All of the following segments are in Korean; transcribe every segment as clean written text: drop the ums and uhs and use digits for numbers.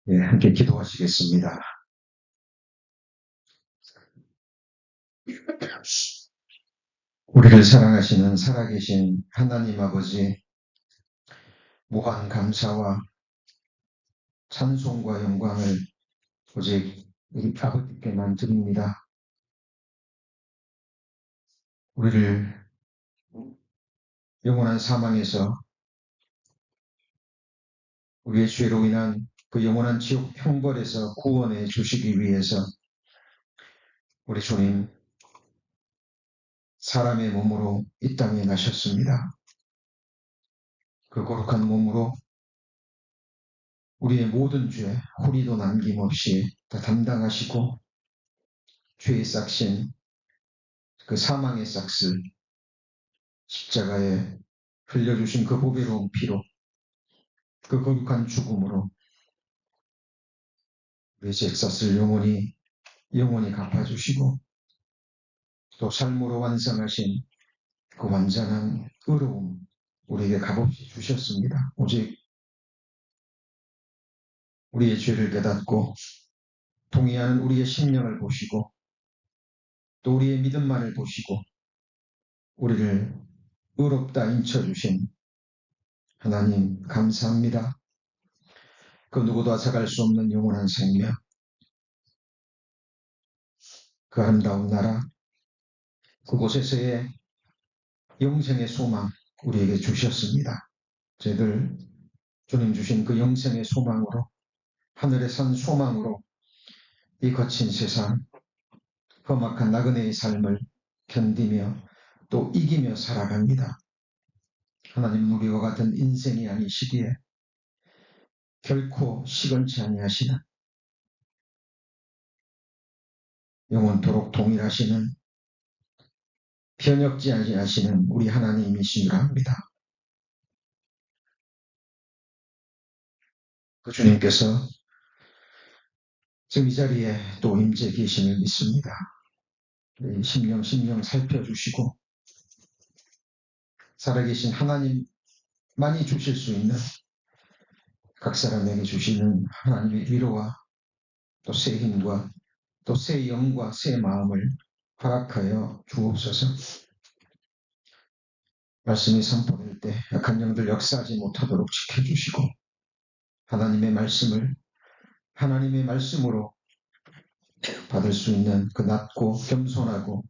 예, 함께 기도하시겠습니다. 우리를 사랑하시는 살아계신 하나님 아버지, 무한 감사와 찬송과 영광을 오직 우리 아버지께만 드립니다. 우리를 영원한 사망에서 우리의 죄로 인한 그 영원한 지옥 형벌에서 구원해 주시기 위해서 우리 주님 사람의 몸으로 이 땅에 나셨습니다. 그 거룩한 몸으로 우리의 모든 죄, 후리도 남김없이 다 담당하시고 죄의 싹신, 그 사망의 싹을 십자가에 흘려주신 그 보배로운 피로, 그 거룩한 죽음으로 우리의 죄값을 영원히 갚아주시고, 또 삶으로 완성하신 그 완전한 의로움 우리에게 값없이 주셨습니다. 오직 우리의 죄를 깨닫고 동의하는 우리의 심령을 보시고, 또 우리의 믿음만을 보시고 우리를 의롭다 인쳐주신 하나님 감사합니다. 그 누구도 앗아갈 수 없는 영원한 생명, 그 아름다운 나라, 그곳에서의 영생의 소망 우리에게 주셨습니다. 저희들 주님 주신 그 영생의 소망으로, 하늘에 산 소망으로 이 거친 세상, 험악한 나그네의 삶을 견디며 또 이기며 살아갑니다. 하나님은 우리와 같은 인생이 아니시기에 결코 시건치 아니하시는, 영원토록 동일하시는, 변혁지 아니하시는 우리 하나님이시라 합니다. 그 주님께서 지금 이 자리에 또 임재 계심을 믿습니다. 심령 살펴주시고 살아계신 하나님만이 주실 수 있는, 각 사람에게 주시는 하나님의 위로와 또 새 힘과 또 새 영과 새 마음을 허락하여 주옵소서. 말씀이 선포될 때 약한 영들 역사하지 못하도록 지켜주시고, 하나님의 말씀으로 받을 수 있는 그 낮고 겸손하고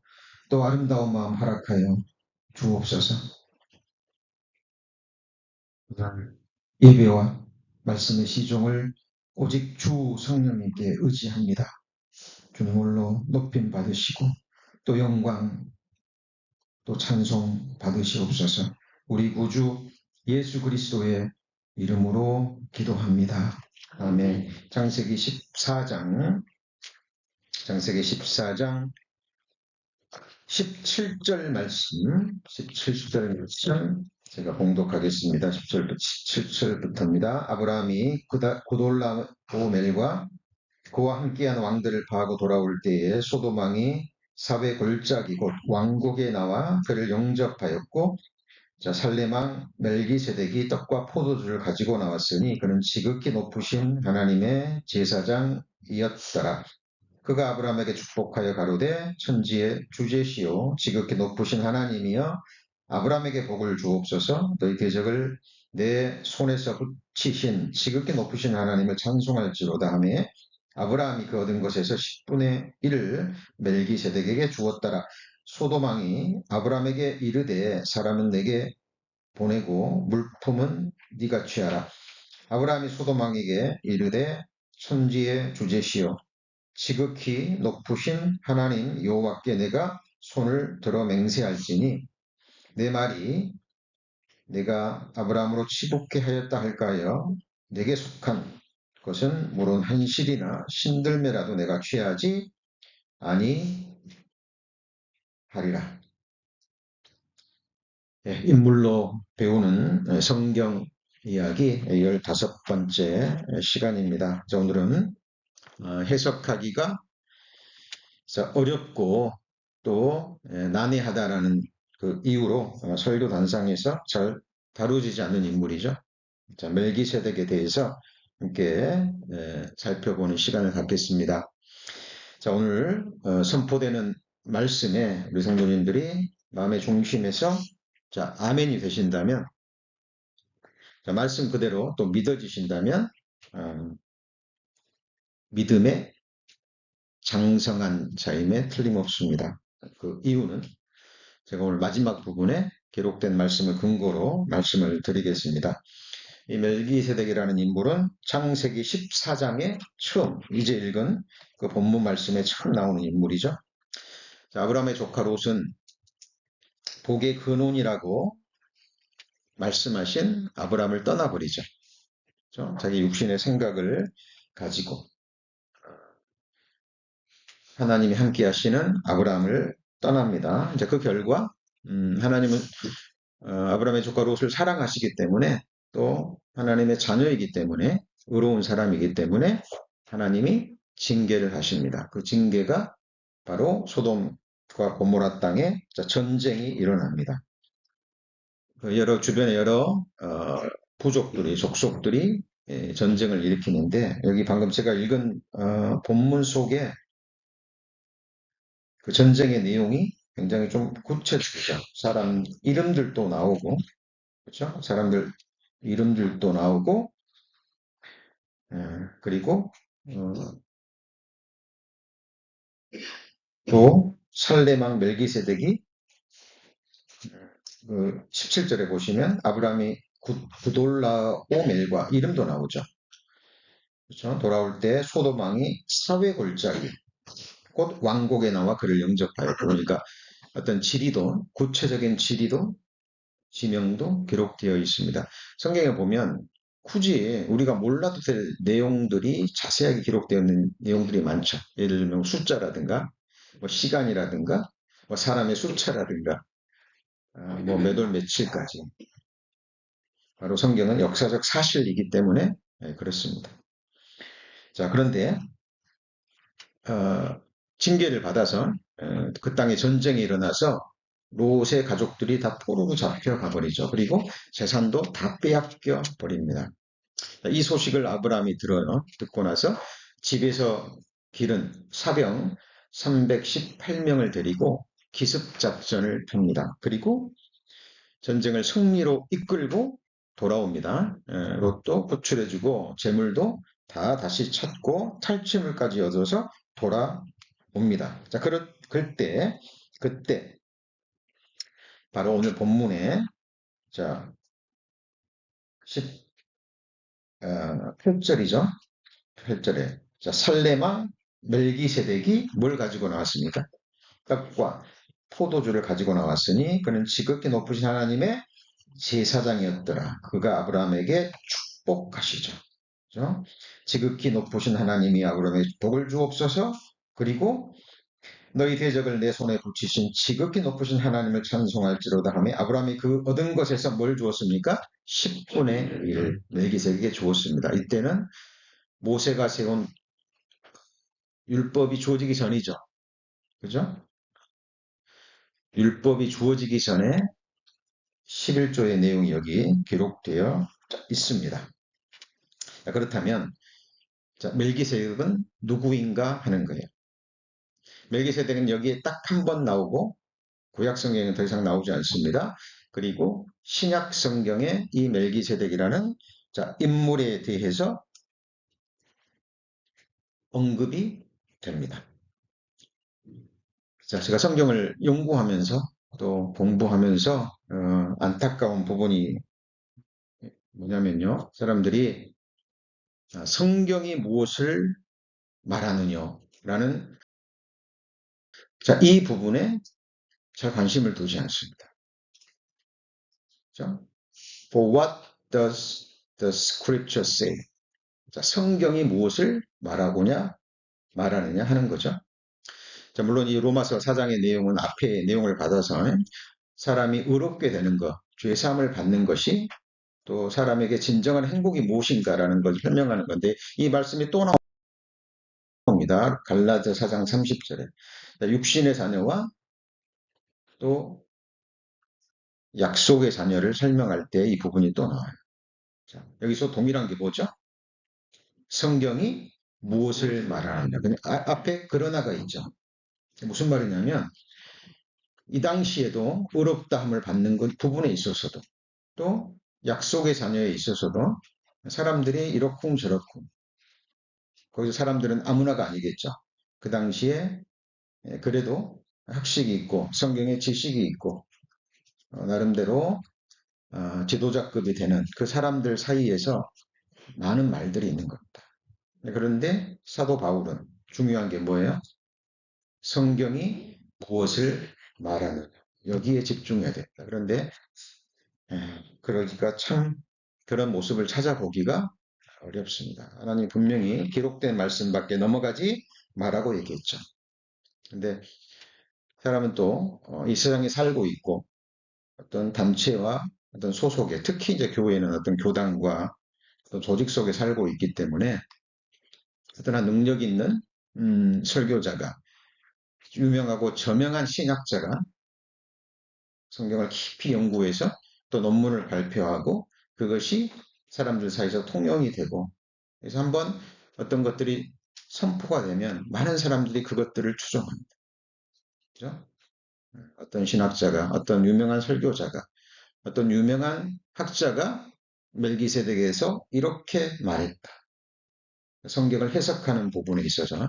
또 아름다운 마음 허락하여 주옵소서. 예배와 말씀의 시종을 오직 주 성령님께 의지합니다. 주님 홀로 높임 받으시고 또 영광 또 찬송 받으시옵소서. 우리 구주 예수 그리스도의 이름으로 기도합니다. 아멘. 창세기 14장 17절 말씀 제가 봉독하겠습니다. 17절부터입니다. 아브라함이 고돌라오멜과 그와 함께한 왕들을 파하고 돌아올 때에 소돔 왕이 사회 골짜기 곧 왕국에 나와 그를 영접하였고, 살렘 왕 멜기세덱이 떡과 포도주를 가지고 나왔으니 그는 지극히 높으신 하나님의 제사장이었더라. 그가 아브라함에게 축복하여 가로되 천지의 주제시요 지극히 높으신 하나님이여 아브라함에게 복을 주옵소서. 너희 대적을 내 손에서 붙이신 지극히 높으신 하나님을 찬송할지로다 하매 아브라함이 그 얻은 것에서 10분의 1을 멜기세덱에게 주었더라. 소돔 왕이 아브라함에게 이르되 사람은 내게 보내고 물품은 네가 취하라. 아브라함이 소돔 왕에게 이르되 천지의 주제시요 지극히 높으신 하나님 여호와께 내가 손을 들어 맹세할지니 내 말이 내가 아브라함으로 치복게 하였다 할까요? 내게 속한 것은 물론 한 실이나 신들매라도 내가 취하지 아니하리라. 인물로 배우는 성경 이야기 15번째 시간입니다. 자, 오늘은 해석하기가 어렵고 또 난해하다라는 그 이유로 설교 단상에서 잘 다루어지지 않는 인물이죠. 자, 멜기세덱에 대해서 함께 살펴보는 시간을 갖겠습니다. 자, 오늘 선포되는 말씀에 우리 성도님들이 마음의 중심에서 자, 아멘이 되신다면, 자, 말씀 그대로 또 믿어지신다면 믿음의 장성한 자임에 틀림없습니다. 그 이유는 제가 오늘 마지막 부분에 기록된 말씀을 근거로 말씀을 드리겠습니다. 이 멜기세덱이라는 인물은 창세기 14장에 처음 이제 읽은 그 본문 말씀에 처음 나오는 인물이죠. 자, 아브라함의 조카 롯은 복의 근원이라고 말씀하신 아브라함을 떠나버리죠. 그렇죠? 자기 육신의 생각을 가지고 하나님이 함께 하시는 아브라함을 떠납니다. 이제 그 결과 하나님은 아브라함의 조카 롯을 사랑하시기 때문에 또 하나님의 자녀이기 때문에 의로운 사람이기 때문에 하나님이 징계를 하십니다. 그 징계가 바로 소돔과 고모라 땅에 전쟁이 일어납니다. 주변에 여러 부족들이 족속들이 전쟁을 일으키는데 여기 방금 제가 읽은 본문 속에 그 전쟁의 내용이 굉장히 좀 구체적이죠. 사람 이름들도 나오고, 그렇죠? 사람들 이름들도 나오고, 그리고 또 살레망 멜기세덱이 그 17절에 보시면 아브라함이 구돌라오멜과 이름도 나오죠. 그렇죠? 돌아올 때 소돔 왕이 사회 골짜기 곧 왕국에 나와 그를 영접하였고, 그러니까 어떤 지리도 구체적인 지리도 지명도 기록되어 있습니다. 성경에 보면 굳이 우리가 몰라도 될 내용들이 자세하게 기록되어 있는 내용들이 많죠. 예를 들면 숫자라든가 뭐 시간이라든가 뭐 사람의 숫자라든가 뭐 몇 월 며칠까지 바로 성경은 역사적 사실이기 때문에 그렇습니다. 자, 그런데 징계를 받아서 그 땅에 전쟁이 일어나서 롯의 가족들이 다 포로로 잡혀가 버리죠. 그리고 재산도 다 빼앗겨 버립니다. 이 소식을 아브라함이 들어요. 듣고 나서 집에서 기른 사병 318명을 데리고 기습작전을 펴니다. 그리고 전쟁을 승리로 이끌고 돌아옵니다. 롯도 구출해주고 재물도 다 다시 찾고 탈취물까지 얻어서 돌아옵니다. 자, 그때 바로 오늘 본문에 자 8절이죠. 8절에 자, 살레마 멜기세덱이 뭘 가지고 나왔습니까? 떡과 포도주를 가지고 나왔으니 그는 지극히 높으신 하나님의 제사장이었더라. 그가 아브라함에게 축복하시죠. 그렇죠? 지극히 높으신 하나님이 아브라함에게 복을 주옵소서. 그리고 너희 대적을 내 손에 붙이신 지극히 높으신 하나님을 찬송할지로다 하며 아브라함이 그 얻은 것에서 뭘 주었습니까? 10분의 1 멜기세덱에게 주었습니다. 이때는 모세가 세운 율법이 주어지기 전이죠. 그죠? 율법이 주어지기 전에 11조의 내용이 여기 기록되어 있습니다. 그렇다면 멜기세덱은 누구인가 하는 거예요. 멜기세덱은 여기에 딱 한 번 나오고 구약 성경에는 더 이상 나오지 않습니다. 그리고 신약 성경에 이 멜기세덱이라는 인물에 대해서 언급이 됩니다. 자, 제가 성경을 연구하면서 또 공부하면서 안타까운 부분이 뭐냐면요. 사람들이 성경이 무엇을 말하느냐라는 이 부분에 잘 관심을 두지 않습니다. 그렇죠? For what does the scripture say? 자, 성경이 무엇을 말하느냐 하는 거죠. 자, 물론 이 로마서 4장의 내용은 앞에 내용을 받아서 사람이 의롭게 되는 것, 죄 사함을 받는 것이 또 사람에게 진정한 행복이 무엇인가라는 걸 설명하는 건데 이 말씀이 또 나옵니다. 갈라디아 4장 30절에 육신의 자녀와 또 약속의 자녀를 설명할 때 이 부분이 또 나와요. 자, 여기서 동일한 게 뭐죠? 성경이 무엇을 말하느냐. 앞에 그러나가 있죠. 무슨 말이냐면 이 당시에도 의롭다함을 받는 것 부분에 있어서도 또 약속의 자녀에 있어서도 사람들이 이렇쿵 저렇쿵 거기서 사람들은 아무나가 아니겠죠. 그 당시에 그래도 학식이 있고 성경의 지식이 있고 나름대로 지도자급이 되는 그 사람들 사이에서 많은 말들이 있는 겁니다. 그런데 사도 바울은 중요한 게 뭐예요? 성경이 무엇을 말하느냐. 여기에 집중해야 된다. 그런데 그러기가 참 그런 모습을 찾아보기가 어렵습니다. 하나님 분명히 기록된 말씀밖에 넘어가지 말라고 얘기했죠. 근데 사람은 또 이 세상에 살고 있고 어떤 단체와 어떤 소속에 특히 이제 교회는 어떤 교단과 어떤 조직 속에 살고 있기 때문에 어떤 한 능력 있는 설교자가 유명하고 저명한 신학자가 성경을 깊이 연구해서 또 논문을 발표하고 그것이 사람들 사이에서 통용이 되고 그래서 한번 어떤 것들이 선포가 되면 많은 사람들이 그것들을 추종합니다. 그죠? 어떤 신학자가, 어떤 유명한 설교자가, 어떤 유명한 학자가 멜기세덱에서 이렇게 말했다. 성경을 해석하는 부분에 있어서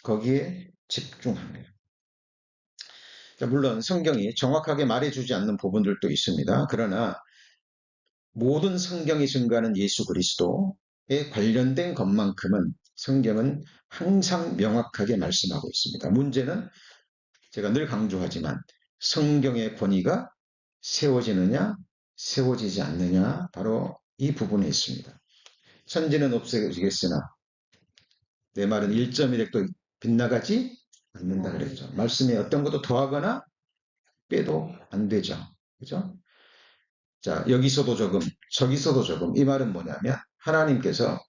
거기에 집중합니다. 물론 성경이 정확하게 말해주지 않는 부분들도 있습니다. 그러나 모든 성경이 증거하는 예수 그리스도에 관련된 것만큼은 성경은 항상 명확하게 말씀하고 있습니다. 문제는 제가 늘 강조하지만 성경의 권위가 세워지느냐 세워지지 않느냐 바로 이 부분에 있습니다. 천지는 없어지겠으나 내 말은 1.1핵도 빗나가지 않는다 그랬죠. 말씀에 어떤 것도 더하거나 빼도 안 되죠. 그죠? 자, 여기서도 조금, 저기서도 조금. 이 말은 뭐냐면 하나님께서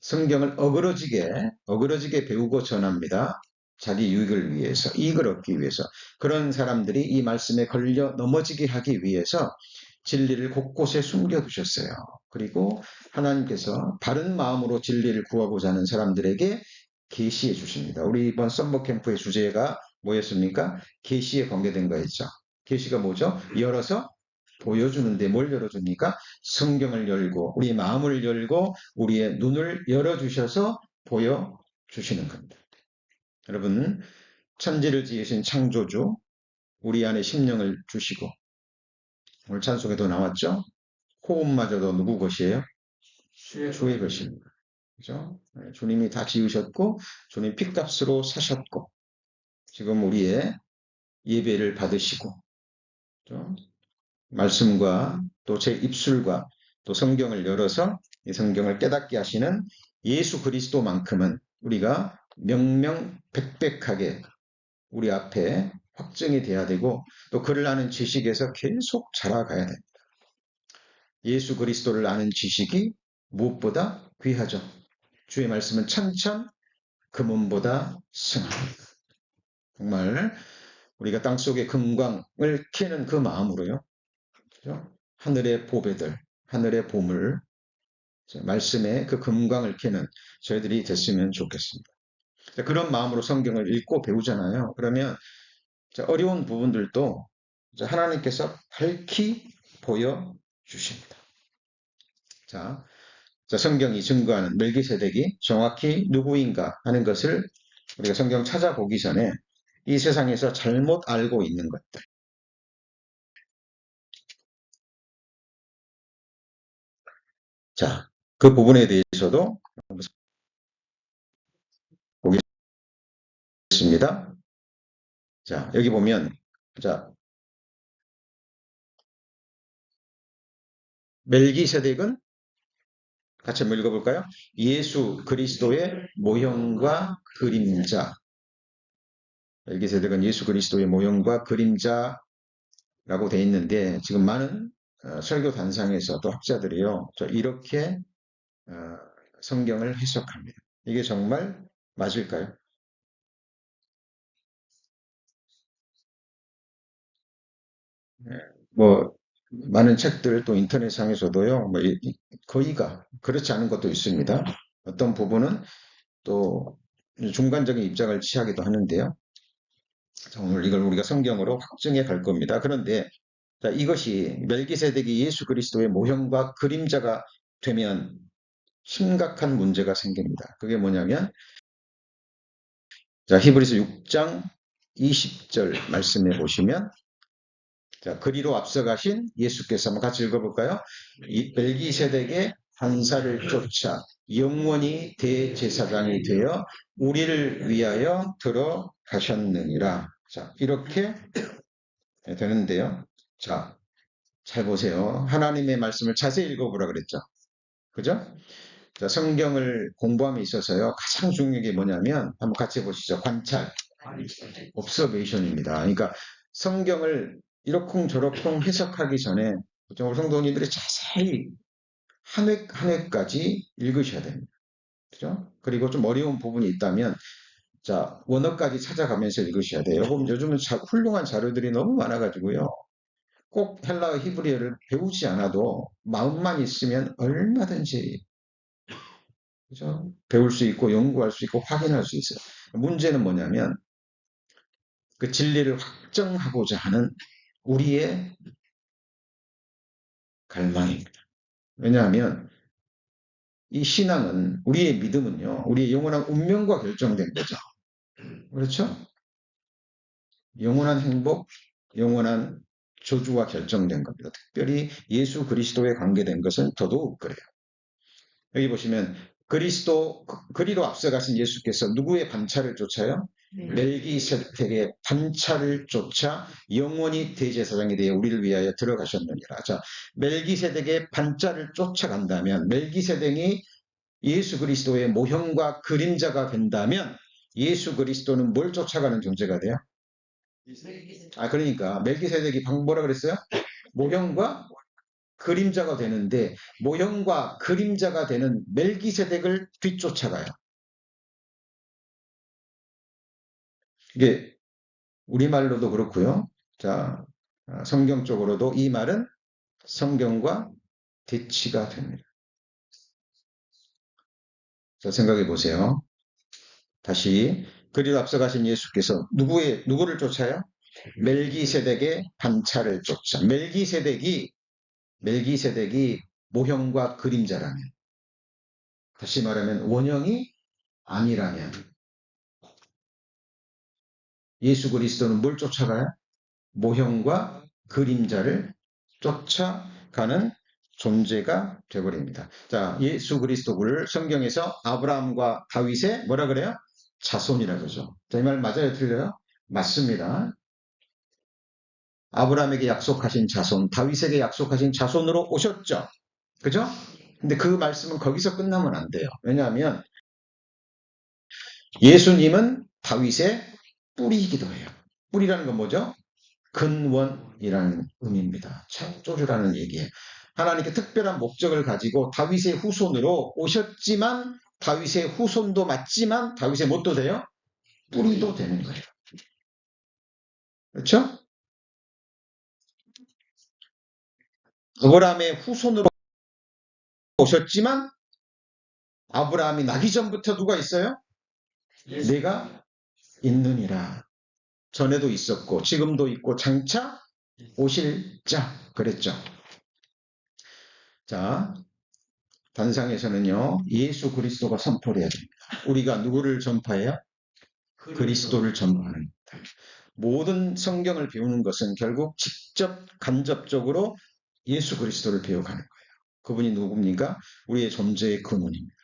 성경을 어그러지게 배우고 전합니다. 자기 유익을 위해서, 이익을 얻기 위해서. 그런 사람들이 이 말씀에 걸려 넘어지게 하기 위해서 진리를 곳곳에 숨겨두셨어요. 그리고 하나님께서 바른 마음으로 진리를 구하고자 하는 사람들에게 계시해 주십니다. 우리 이번 썸머 캠프의 주제가 뭐였습니까? 계시에 관계된 거였죠. 계시가 뭐죠? 열어서 보여주는데 뭘 열어줍니까? 성경을 열고 우리의 마음을 열고 우리의 눈을 열어주셔서 보여주시는 겁니다. 여러분 천지를 지으신 창조주 우리 안에 심령을 주시고 오늘 찬송에도 나왔죠? 호흡마저도 누구 것이에요? 주의 것입니다. 그죠? 주님이 다 지으셨고 주님 핏값으로 사셨고 지금 우리의 예배를 받으시고 그죠? 말씀과 또 제 입술과 또 성경을 열어서 이 성경을 깨닫게 하시는 예수 그리스도만큼은 우리가 명명백백하게 우리 앞에 확증이 돼야 되고 또 그를 아는 지식에서 계속 자라가야 됩니다. 예수 그리스도를 아는 지식이 무엇보다 귀하죠. 주의 말씀은 천천 금은보다 승합니다. 정말 우리가 땅속의 금광을 캐는 그 마음으로요. 그죠? 하늘의 보배들, 하늘의 보물, 말씀의 그 금광을 캐는 저희들이 됐으면 좋겠습니다. 그런 마음으로 성경을 읽고 배우잖아요. 그러면 어려운 부분들도 하나님께서 밝히 보여주십니다. 자, 성경이 증거하는 멜기세덱이 정확히 누구인가 하는 것을 우리가 성경 찾아보기 전에 이 세상에서 잘못 알고 있는 것들. 자, 그 부분에 대해서도 보겠습니다. 자, 여기 보면, 자, 멜기세덱은 같이 한번 읽어볼까요? 예수 그리스도의 모형과 그림자. 멜기세덱은 예수 그리스도의 모형과 그림자라고 되어 있는데 지금 많은 설교 단상에서 또 학자들이요. 이렇게 성경을 해석합니다. 이게 정말 맞을까요? 뭐 많은 책들 또 인터넷상에서도요. 뭐 거의가 그렇지 않은 것도 있습니다. 어떤 부분은 또 중간적인 입장을 취하기도 하는데요. 자, 오늘 이걸 우리가 성경으로 확증해 갈 겁니다. 그런데 자, 이것이 멜기세덱이 예수 그리스도의 모형과 그림자가 되면 심각한 문제가 생깁니다. 그게 뭐냐면 자, 히브리서 6장 20절 말씀해 보시면 자, 그리로 앞서가신 예수께서 한번 같이 읽어볼까요? 이 멜기세덱의 반사를 쫓아 영원히 대제사장이 되어 우리를 위하여 들어가셨느니라. 자, 이렇게 되는데요. 자, 잘 보세요. 하나님의 말씀을 자세히 읽어보라 그랬죠. 그죠? 자, 성경을 공부함에 있어서요. 가장 중요한 게 뭐냐면 한번 같이 보시죠. 관찰, observation입니다. 그러니까 성경을 이러쿵저러쿵 해석하기 전에 우리 성도님들이 자세히 한 획 한 획까지 읽으셔야 됩니다. 그죠? 그리고 좀 어려운 부분이 있다면 자, 원어까지 찾아가면서 읽으셔야 돼요. 여러분 요즘은 훌륭한 자료들이 너무 많아가지고요. 꼭 헬라어 히브리어를 배우지 않아도 마음만 있으면 얼마든지 그죠? 배울 수 있고 연구할 수 있고 확인할 수 있어요. 문제는 뭐냐면 그 진리를 확정하고자 하는 우리의 갈망입니다. 왜냐하면 이 신앙은 우리의 믿음은요. 우리의 영원한 운명과 결정된 거죠. 그렇죠? 영원한 행복, 영원한 저주와 결정된 겁니다. 특별히 예수 그리스도에 관계된 것은 더더욱 그래요. 여기 보시면 그리로 앞서가신 예수께서 누구의 반차를 쫓아요? 멜기세덱의 반차를 쫓아 영원히 대제사장이 되어 우리를 위하여 들어가셨느니라. 자, 멜기세덱의 반차를 쫓아간다면 멜기세덱이 예수 그리스도의 모형과 그림자가 된다면 예수 그리스도는 뭘 쫓아가는 존재가 돼요? 그러니까 멜기세덱이 뭐라 그랬어요? 모형과 그림자가 되는데 모형과 그림자가 되는 멜기세덱을 뒤쫓아가요. 이게 우리말로도 그렇고요. 자, 성경적으로도 이 말은 성경과 대치가 됩니다. 자, 생각해 보세요. 다시 그리로 앞서가신 예수께서 누구를 쫓아요? 멜기세덱의 반차를 쫓아. 멜기세덱이 모형과 그림자라면, 다시 말하면 원형이 아니라면 예수 그리스도는 뭘 쫓아가요? 모형과 그림자를 쫓아가는 존재가 되어버립니다. 자, 예수 그리스도를 성경에서 아브라함과 다윗의 뭐라 그래요? 자손이라 그러죠. 자, 이 말 맞아요? 틀려요? 맞습니다. 아브라함에게 약속하신 자손, 다윗에게 약속하신 자손으로 오셨죠. 그죠? 근데 그 말씀은 거기서 끝나면 안 돼요. 왜냐하면 예수님은 다윗의 뿌리이기도 해요. 뿌리라는 건 뭐죠? 근원이라는 의미입니다. 창조주라는 얘기예요. 하나님께 특별한 목적을 가지고 다윗의 후손으로 오셨지만 다윗의 후손도 맞지만 다윗의 뭣도 돼요? 뿌리도 되는 거예요. 그렇죠? 아브라함의 후손으로 오셨지만 아브라함이 나기 전부터 누가 있어요? 내가 있느니라. 전에도 있었고 지금도 있고 장차 오실 자 그랬죠. 자, 단상에서는요. 예수 그리스도가 선포돼야 됩니다. 우리가 누구를 전파해요? 그리스도를 전파하는 겁니다. 모든 성경을 배우는 것은 결국 직접 간접적으로 예수 그리스도를 배워가는 거예요. 그분이 누굽니까? 우리의 존재의 근원입니다.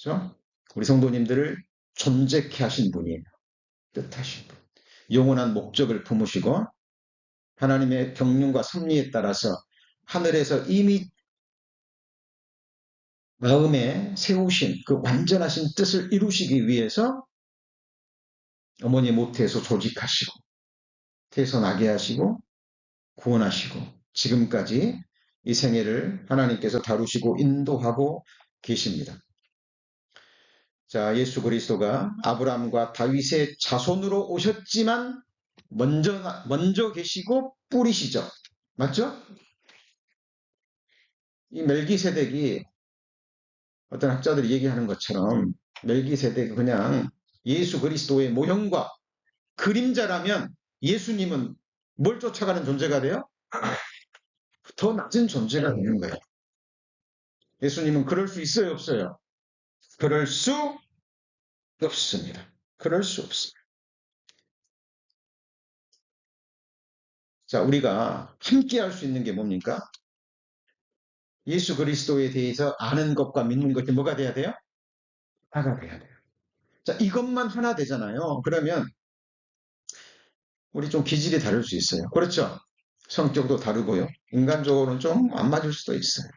그렇죠? 우리 성도님들을 존재케 하신 분이에요. 뜻하신 분. 영원한 목적을 품으시고 하나님의 경륜과 섭리에 따라서 하늘에서 이미 마음에 세우신 그 완전하신 뜻을 이루시기 위해서 어머니 모태에서 조직하시고 태어나게 하시고 구원하시고 지금까지 이 생애를 하나님께서 다루시고 인도하고 계십니다. 자, 예수 그리스도가 아브라함과 다윗의 자손으로 오셨지만 먼저 계시고 뿌리시죠. 맞죠? 이 멜기세덱이 어떤 학자들이 얘기하는 것처럼 멜기세덱은 그냥 예수 그리스도의 모형과 그림자라면 예수님은 뭘 쫓아가는 존재가 돼요? 더 낮은 존재가 되는 거예요. 예수님은 그럴 수 있어요, 없어요? 그럴 수 없습니다. 그럴 수 없습니다. 자, 우리가 함께 할 수 있는 게 뭡니까? 예수 그리스도에 대해서 아는 것과 믿는 것이 뭐가 돼야 돼요? 하나가 돼야 돼요. 자, 이것만 하나 되잖아요. 그러면 우리 좀 기질이 다를 수 있어요. 그렇죠? 성격도 다르고요. 인간적으로는 좀 안 맞을 수도 있어요.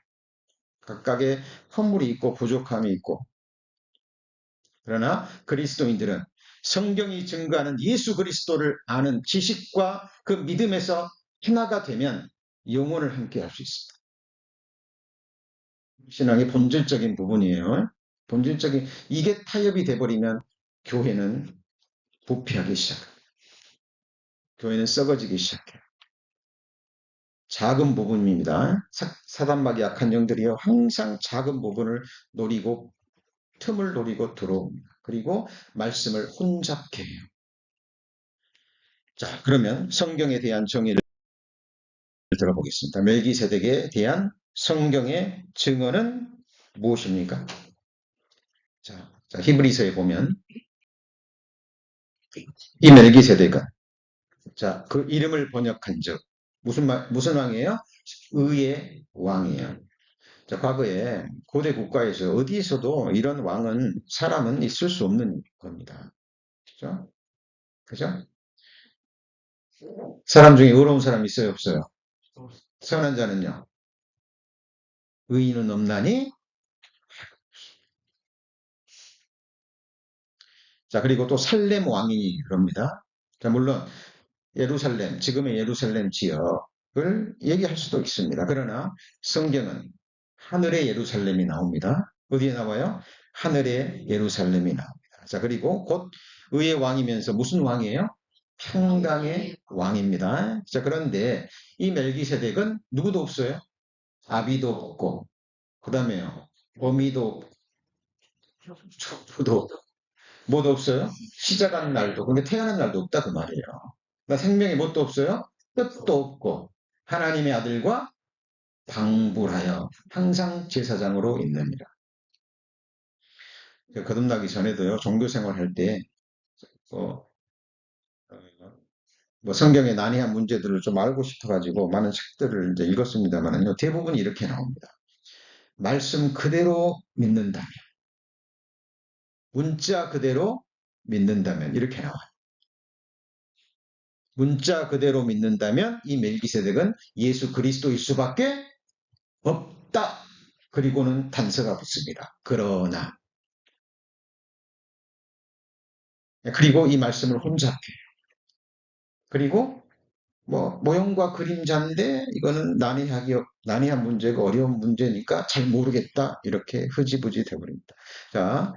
각각의 허물이 있고 부족함이 있고. 그러나 그리스도인들은 성경이 증거하는 예수 그리스도를 아는 지식과 그 믿음에서 하나가 되면 영혼을 함께 할 수 있습니다. 신앙의 본질적인 부분이에요. 본질적인, 이게 타협이 돼버리면 교회는 부패하기 시작합니다. 교회는 썩어지기 시작해요. 작은 부분입니다. 사단막이 약한 영들이요. 항상 작은 부분을 노리고 틈을 노리고 들어옵니다. 그리고 말씀을 혼잡게 해요. 자, 그러면 성경에 대한 정의를 들어보겠습니다. 멜기세덱에 대한 성경의 증언은 무엇입니까? 자, 히브리서에 보면 이 멜기세덱은 자, 그 이름을 번역한 즉 무슨 왕이에요? 의의 왕이에요. 자, 과거에 고대 국가에서 어디에서도 이런 왕은 사람은 있을 수 없는 겁니다. 그죠? 그죠? 사람 중에 의로운 사람 있어요, 없어요? 선한 자는요? 의인은 없나니? 자, 그리고 또 살렘 왕이 그럽니다. 자, 물론 예루살렘, 지금의 예루살렘 지역을 얘기할 수도 있습니다. 그러나 성경은 하늘의 예루살렘이 나옵니다. 어디에 나와요? 하늘의 예루살렘이 나옵니다. 자, 그리고 곧 의의 왕이면서 무슨 왕이에요? 평강의 왕입니다. 자, 그런데 이 멜기세덱은 누구도 없어요. 아비도 없고, 그 다음에요. 어미도 없고, 족부도 뭐도 없어요? 시작하는 날도, 근데 태어난 날도 없다 그 말이에요. 그러니까 생명의 뭣도 없어요? 끝도 없고, 하나님의 아들과 방불하여 항상 제사장으로 있느니라. 거듭나기 전에도요, 종교생활 할 때, 뭐, 성경의 난해한 문제들을 좀 알고 싶어가지고 많은 책들을 이제 읽었습니다만요, 대부분 이렇게 나옵니다. 말씀 그대로 믿는다면, 문자 그대로 믿는다면, 이렇게 나와요. 문자 그대로 믿는다면 이 멜기세덱은 예수 그리스도일 수밖에 없다. 그리고는 단서가 붙습니다. 그러나, 그리고 이 말씀을 혼잡해. 그리고 뭐 모형과 그림자인데 이거는 난해한 문제고 어려운 문제니까 잘 모르겠다. 이렇게 흐지부지 되어버립니다. 자,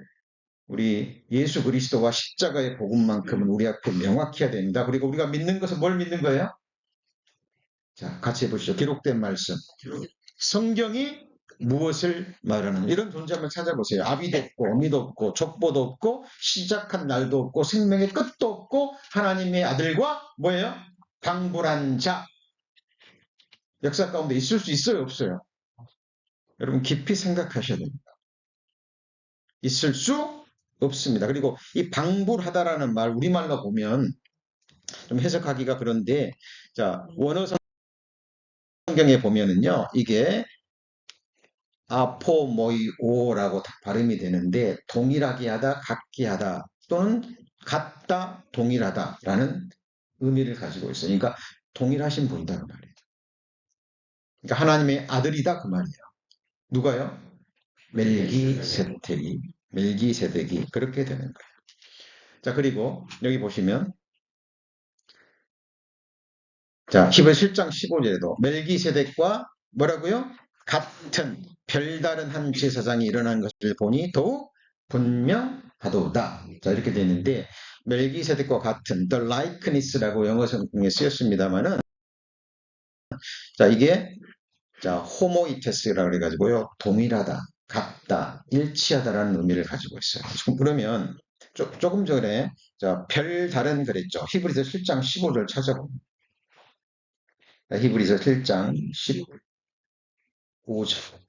우리 예수 그리스도와 십자가의 복음만큼은 우리 앞에 명확해야 됩니다. 그리고 우리가 믿는 것은 뭘 믿는 거예요? 자, 같이 해보시죠. 기록된 말씀. 성경이 무엇을 말하는 이런 존재 한번 찾아보세요. 아비도 없고 어미도 없고 족보도 없고 시작한 날도 없고 생명의 끝도 없고 하나님의 아들과 뭐예요? 방불한 자. 역사 가운데 있을 수 있어요, 없어요? 여러분 깊이 생각하셔야 됩니다. 있을 수 없습니다. 그리고 이 방불하다라는 말 우리말로 보면 좀 해석하기가 그런데 자, 원어 성경에 보면은요. 이게 아포모이오라고 발음이 되는데 동일하게 하다, 같게 하다 또는 같다, 동일하다라는 의미를 가지고 있어요. 그러니까 동일하신 분이다 그 말이에요. 그러니까 하나님의 아들이다 그 말이에요. 누가요? 멜기세덱이 그렇게 되는 거예요. 자, 그리고 여기 보시면 자, 히브리서 7장 15절에도 멜기세덱과 뭐라고요? 같은 별다른 한 제사장이 일어난 것을 보니 더욱 분명하도다. 자, 이렇게 되는데 멜기세덱과 같은 the likeness라고 영어 성경에 쓰였습니다만은 자, 이게 자, 호모이테스라고 그래 가지고요. 동일하다. 같다, 일치하다라는 의미를 가지고 있어요. 그러면 조금 전에 별다른 그랬죠. 히브리서 7장 15절 찾아봅니다. 히브리서 7장 15절.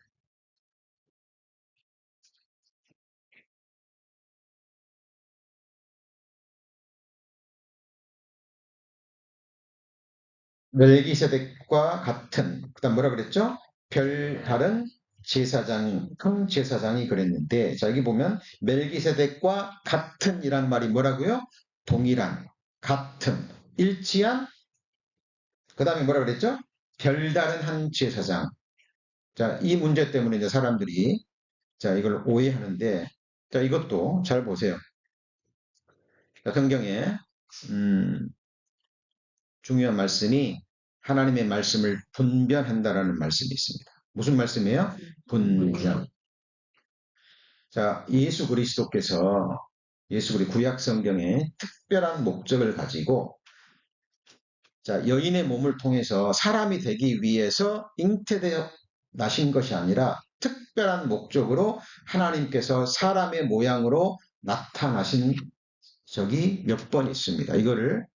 멜기세덱과 같은, 그다음 뭐라 그랬죠? 별다른 제사장, 큰 제사장이 그랬는데, 자, 여기 보면 멜기세덱과 같은이란 말이 뭐라고요? 동일한, 같은, 일치한, 그 다음에 뭐라 그랬죠? 별다른 한 제사장. 자, 이 문제 때문에 이제 사람들이 자, 이걸 오해하는데, 자, 이것도 잘 보세요. 자, 성경에 중요한 말씀이 하나님의 말씀을 분별한다라는 말씀이 있습니다. 무슨 말씀이에요? 분별. 자, 예수 그리스도께서 구약 성경에 특별한 목적을 가지고 자, 여인의 몸을 통해서 사람이 되기 위해서 잉태되어 나신 것이 아니라 특별한 목적으로 하나님께서 사람의 모양으로 나타나신 적이 몇 번 있습니다. 이거를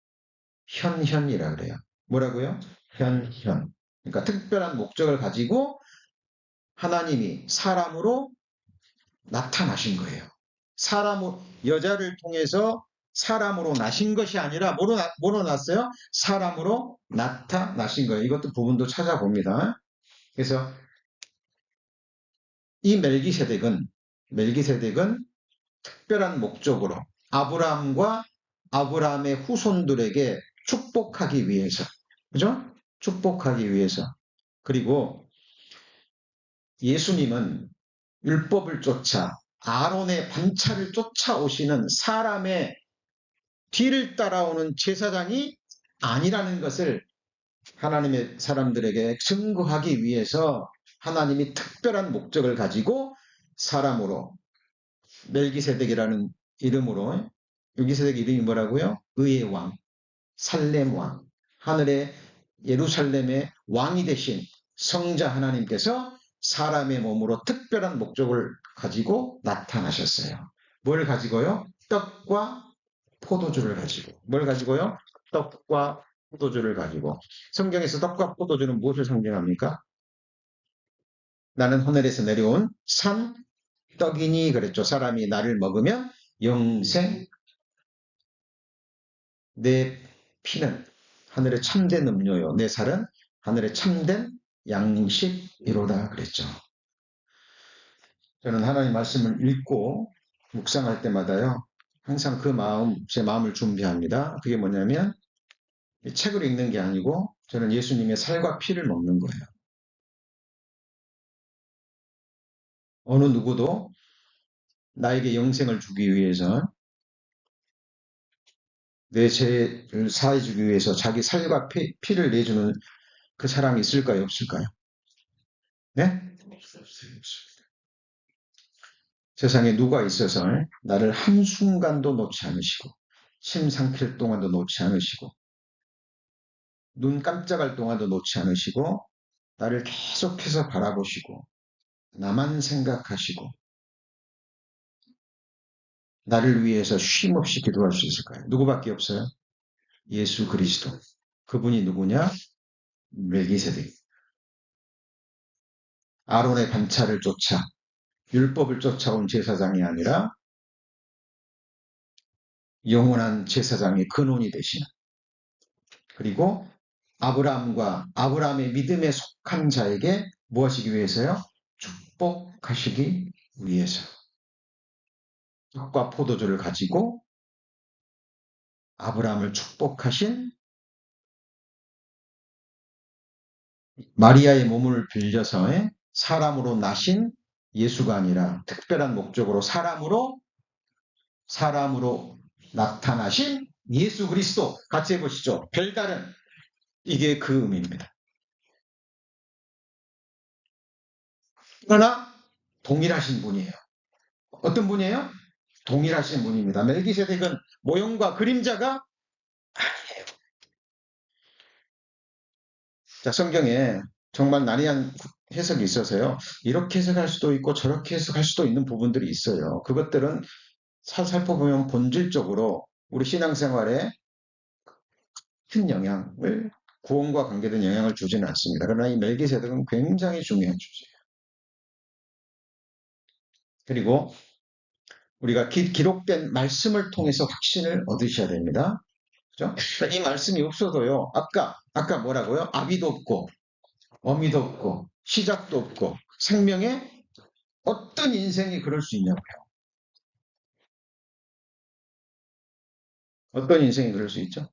현현이라 그래요. 뭐라고요? 현현. 그러니까 특별한 목적을 가지고 하나님이 사람으로 나타나신 거예요. 여자를 통해서 사람으로 나신 것이 아니라 뭐로 났어요? 사람으로 나타나신 거예요. 이것도 부분도 찾아봅니다. 그래서 이 멜기세덱은 특별한 목적으로 아브라함과 아브라함의 후손들에게 축복하기 위해서, 그죠? 축복하기 위해서. 그리고 예수님은 율법을 쫓아 아론의 반차를 쫓아오시는 사람의 뒤를 따라오는 제사장이 아니라는 것을 하나님의 사람들에게 증거하기 위해서 하나님이 특별한 목적을 가지고 사람으로 멜기세덱이라는 이름으로 멜기세덱 이름이 뭐라고요? 의의 왕, 살렘 왕, 하늘의 예루살렘의 왕이 되신 성자 하나님께서 사람의 몸으로 특별한 목적을 가지고 나타나셨어요. 뭘 가지고요? 떡과 포도주를 가지고. 뭘 가지고요? 떡과 포도주를 가지고. 성경에서 떡과 포도주는 무엇을 상징합니까? 나는 하늘에서 내려온 산 떡이니 그랬죠. 사람이 나를 먹으면 영생, 내 피는 하늘의 참된 음료요. 내 살은 하늘의 참된 양식이로다 그랬죠. 저는 하나님 말씀을 읽고 묵상할 때마다요. 항상 제 마음을 준비합니다. 그게 뭐냐면 책을 읽는 게 아니고 저는 예수님의 살과 피를 먹는 거예요. 어느 누구도 나에게 영생을 주기 위해서 내 죄를 사해 주기 위해서 자기 살과 피를 내주는 그 사람이 있을까요? 없을까요? 네? 세상에 누가 있어서 나를 한순간도 놓지 않으시고 침 삼킬 동안도 놓지 않으시고 눈 깜짝할 동안도 놓지 않으시고 나를 계속해서 바라보시고 나만 생각하시고 나를 위해서 쉼없이 기도할 수 있을까요? 누구밖에 없어요? 예수 그리스도. 그분이 누구냐? 멜기세덱. 아론의 반차를 쫓아 율법을 쫓아온 제사장이 아니라 영원한 제사장의 근원이 되시는 그리고 아브라함과 아브라함의 믿음에 속한 자에게 무엇이기 위해서요? 축복하시기 위해서 떡과 포도주를 가지고 아브라함을 축복하신 마리아의 몸을 빌려서 사람으로 나신 예수가 아니라 특별한 목적으로 사람으로 나타나신 예수 그리스도 같이 해보시죠. 별다른 이게 그 의미입니다. 그러나 동일하신 분이에요. 어떤 분이에요? 동일하신 분입니다. 멜기세덱은 모형과 그림자가 아니에요. 자, 성경에 정말 난해한 해석이 있어서요. 이렇게 해석할 수도 있고 저렇게 해석할 수도 있는 부분들이 있어요. 그것들은 살펴보면 본질적으로 우리 신앙생활에 큰 영향을, 구원과 관계된 영향을 주지는 않습니다. 그러나 이 멜기세덱은 굉장히 중요한 주제예요. 그리고 우리가 기록된 말씀을 통해서 확신을 얻으셔야 됩니다. 그죠? 이 말씀이 없어도요. 아까 뭐라고요? 아비도 없고 어미도 없고 시작도 없고 생명에 어떤 인생이 그럴 수 있냐고요. 어떤 인생이 그럴 수 있죠?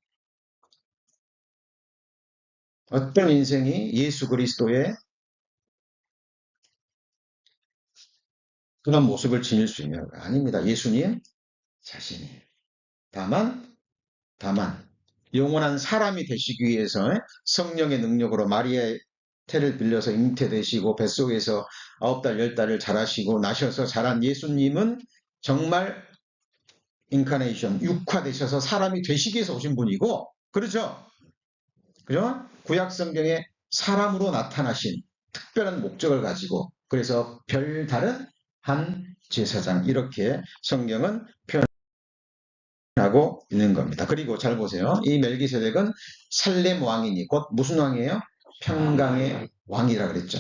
어떤 인생이 예수 그리스도의 그런 모습을 지닐 수 있냐고요. 아닙니다. 예수님 자신이. 다만 영원한 사람이 되시기 위해서 성령의 능력으로 마리아의 태를 빌려서 잉태되시고 뱃속에서 9달 10달을 자라시고 나셔서 자란 예수님은 정말 인카네이션 육화되셔서 사람이 되시기 위해서 오신 분이고, 그렇죠? 그죠? 구약 성경에 사람으로 나타나신 특별한 목적을 가지고, 그래서 별다른 한 제사장, 이렇게 성경은 표현하고 있는 겁니다. 그리고 잘 보세요. 이 멜기세덱은 살렘 왕이니 곧 무슨 왕이에요? 평강의 왕이라 그랬죠.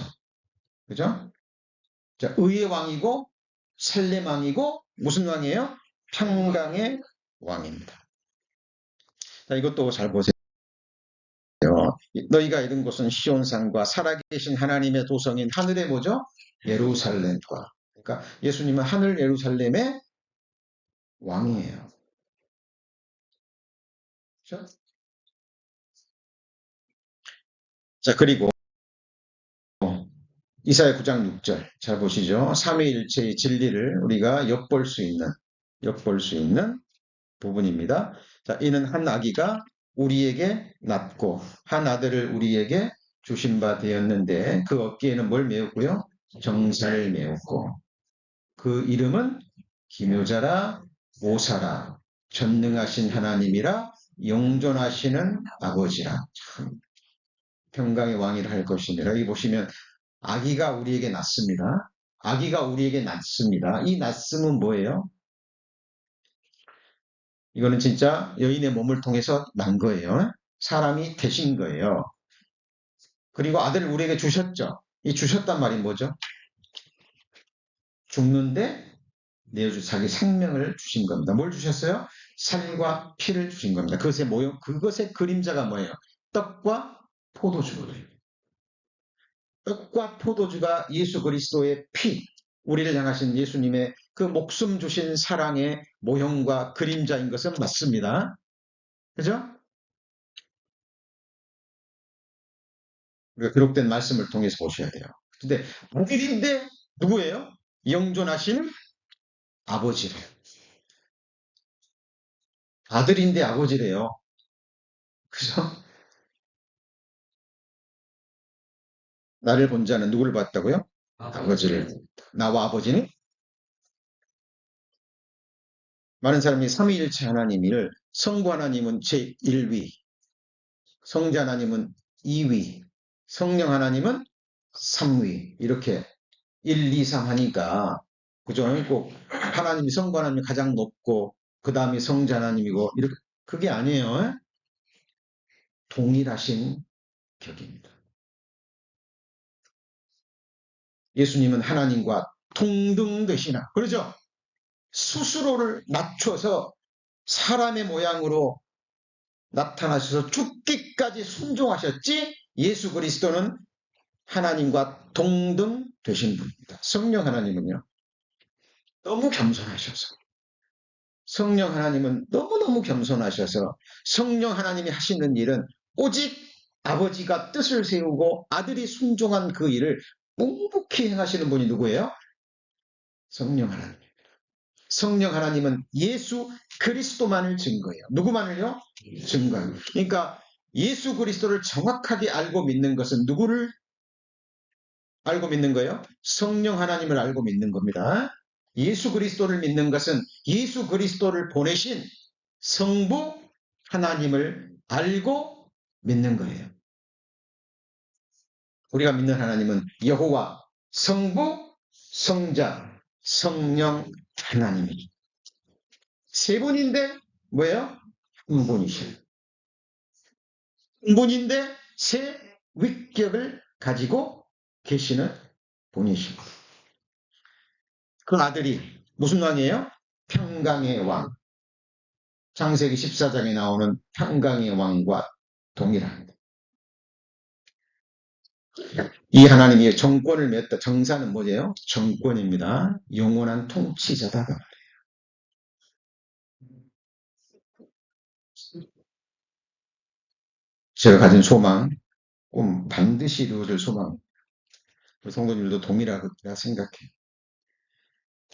그죠? 자, 의의 왕이고 살렘 왕이고 무슨 왕이에요? 평강의 왕입니다. 자, 이것도 잘 보세요. 너희가 이른 곳은 시온산과 살아계신 하나님의 도성인 하늘의 뭐죠? 예루살렘과. 그러니까 예수님은 하늘 예루살렘의 왕이에요. 그렇죠? 자, 그리고 이사야 9장 6절 잘 보시죠. 삼위일체의 진리를 우리가 엿볼 수 있는 부분입니다. 자, 이는 한 아기가 우리에게 낳고 한 아들을 우리에게 주신 바 되었는데 그 어깨에는 뭘 메웠고요? 정사를 메웠고 그 이름은 기묘자라 모사라 전능하신 하나님이라 영존하시는 아버지라. 참 평강의 왕이라 할 것이니라. 여기 보시면 아기가 우리에게 낳습니다. 아기가 우리에게 낳습니다. 이 낳음은 뭐예요? 이거는 진짜 여인의 몸을 통해서 난 거예요. 사람이 되신 거예요. 그리고 아들을 우리에게 주셨죠. 이 주셨단 말이 뭐죠? 죽는데 내어주 자기 생명을 주신 겁니다. 뭘 주셨어요? 살과 피를 주신 겁니다. 그것의 모형, 그것의 그림자가 뭐예요? 떡과 포도주예요. 떡과 포도주가 예수 그리스도의 피, 우리를 향하신 예수님의 그 목숨 주신 사랑의 모형과 그림자인 것은 맞습니다. 그죠? 우리가 기록된 말씀을 통해서 보셔야 돼요. 근데 아들인데 누구예요? 영존하신 아버지래요. 아들인데 아버지래요. 그죠? 나를 본 자는 누구를 봤다고요? 아버지를. 나와 아버지는? 많은 사람이 삼위일체 하나님을 성부 하나님은 제1위, 성자 하나님은 2위, 성령 하나님은 3위 이렇게 1, 2, 3 하니까 그죠? 꼭 하나님이 성부 하나님이 가장 높고 그 다음이 성자 하나님이고 이렇게 그게 아니에요. 동일하신 격입니다. 예수님은 하나님과 동등되시나 그러죠? 스스로를 낮춰서 사람의 모양으로 나타나셔서 죽기까지 순종하셨지 예수 그리스도는 하나님과 동등 되신 분입니다. 성령 하나님은요. 너무 겸손하셔서 성령 하나님은 너무너무 겸손하셔서 성령 하나님이 하시는 일은 오직 아버지가 뜻을 세우고 아들이 순종한 그 일을 묵묵히 행하시는 분이 누구예요? 성령 하나님. 성령 하나님은 예수 그리스도만을 증거해요. 누구만을요? 증거해요. 그러니까 예수 그리스도를 정확하게 알고 믿는 것은 누구를 알고 믿는 거예요? 성령 하나님을 알고 믿는 겁니다. 예수 그리스도를 믿는 것은 예수 그리스도를 보내신 성부 하나님을 알고 믿는 거예요. 우리가 믿는 하나님은 여호와, 성부, 성자, 성령 하나님이 세 분인데 뭐예요? 한 분이셔요. 한 분인데 세 위격을 가지고 계시는 분이시고 그 아들이 무슨 왕이에요? 평강의 왕. 창세기 14장에 나오는 평강의 왕과 동일합니다. 이 하나님이 정권을 맺다. 정사는 뭐예요? 정권입니다. 영원한 통치자다. 제가 가진 소망, 꿈 반드시 이루어질 소망. 우리 성도님들도 동일하다 생각해요.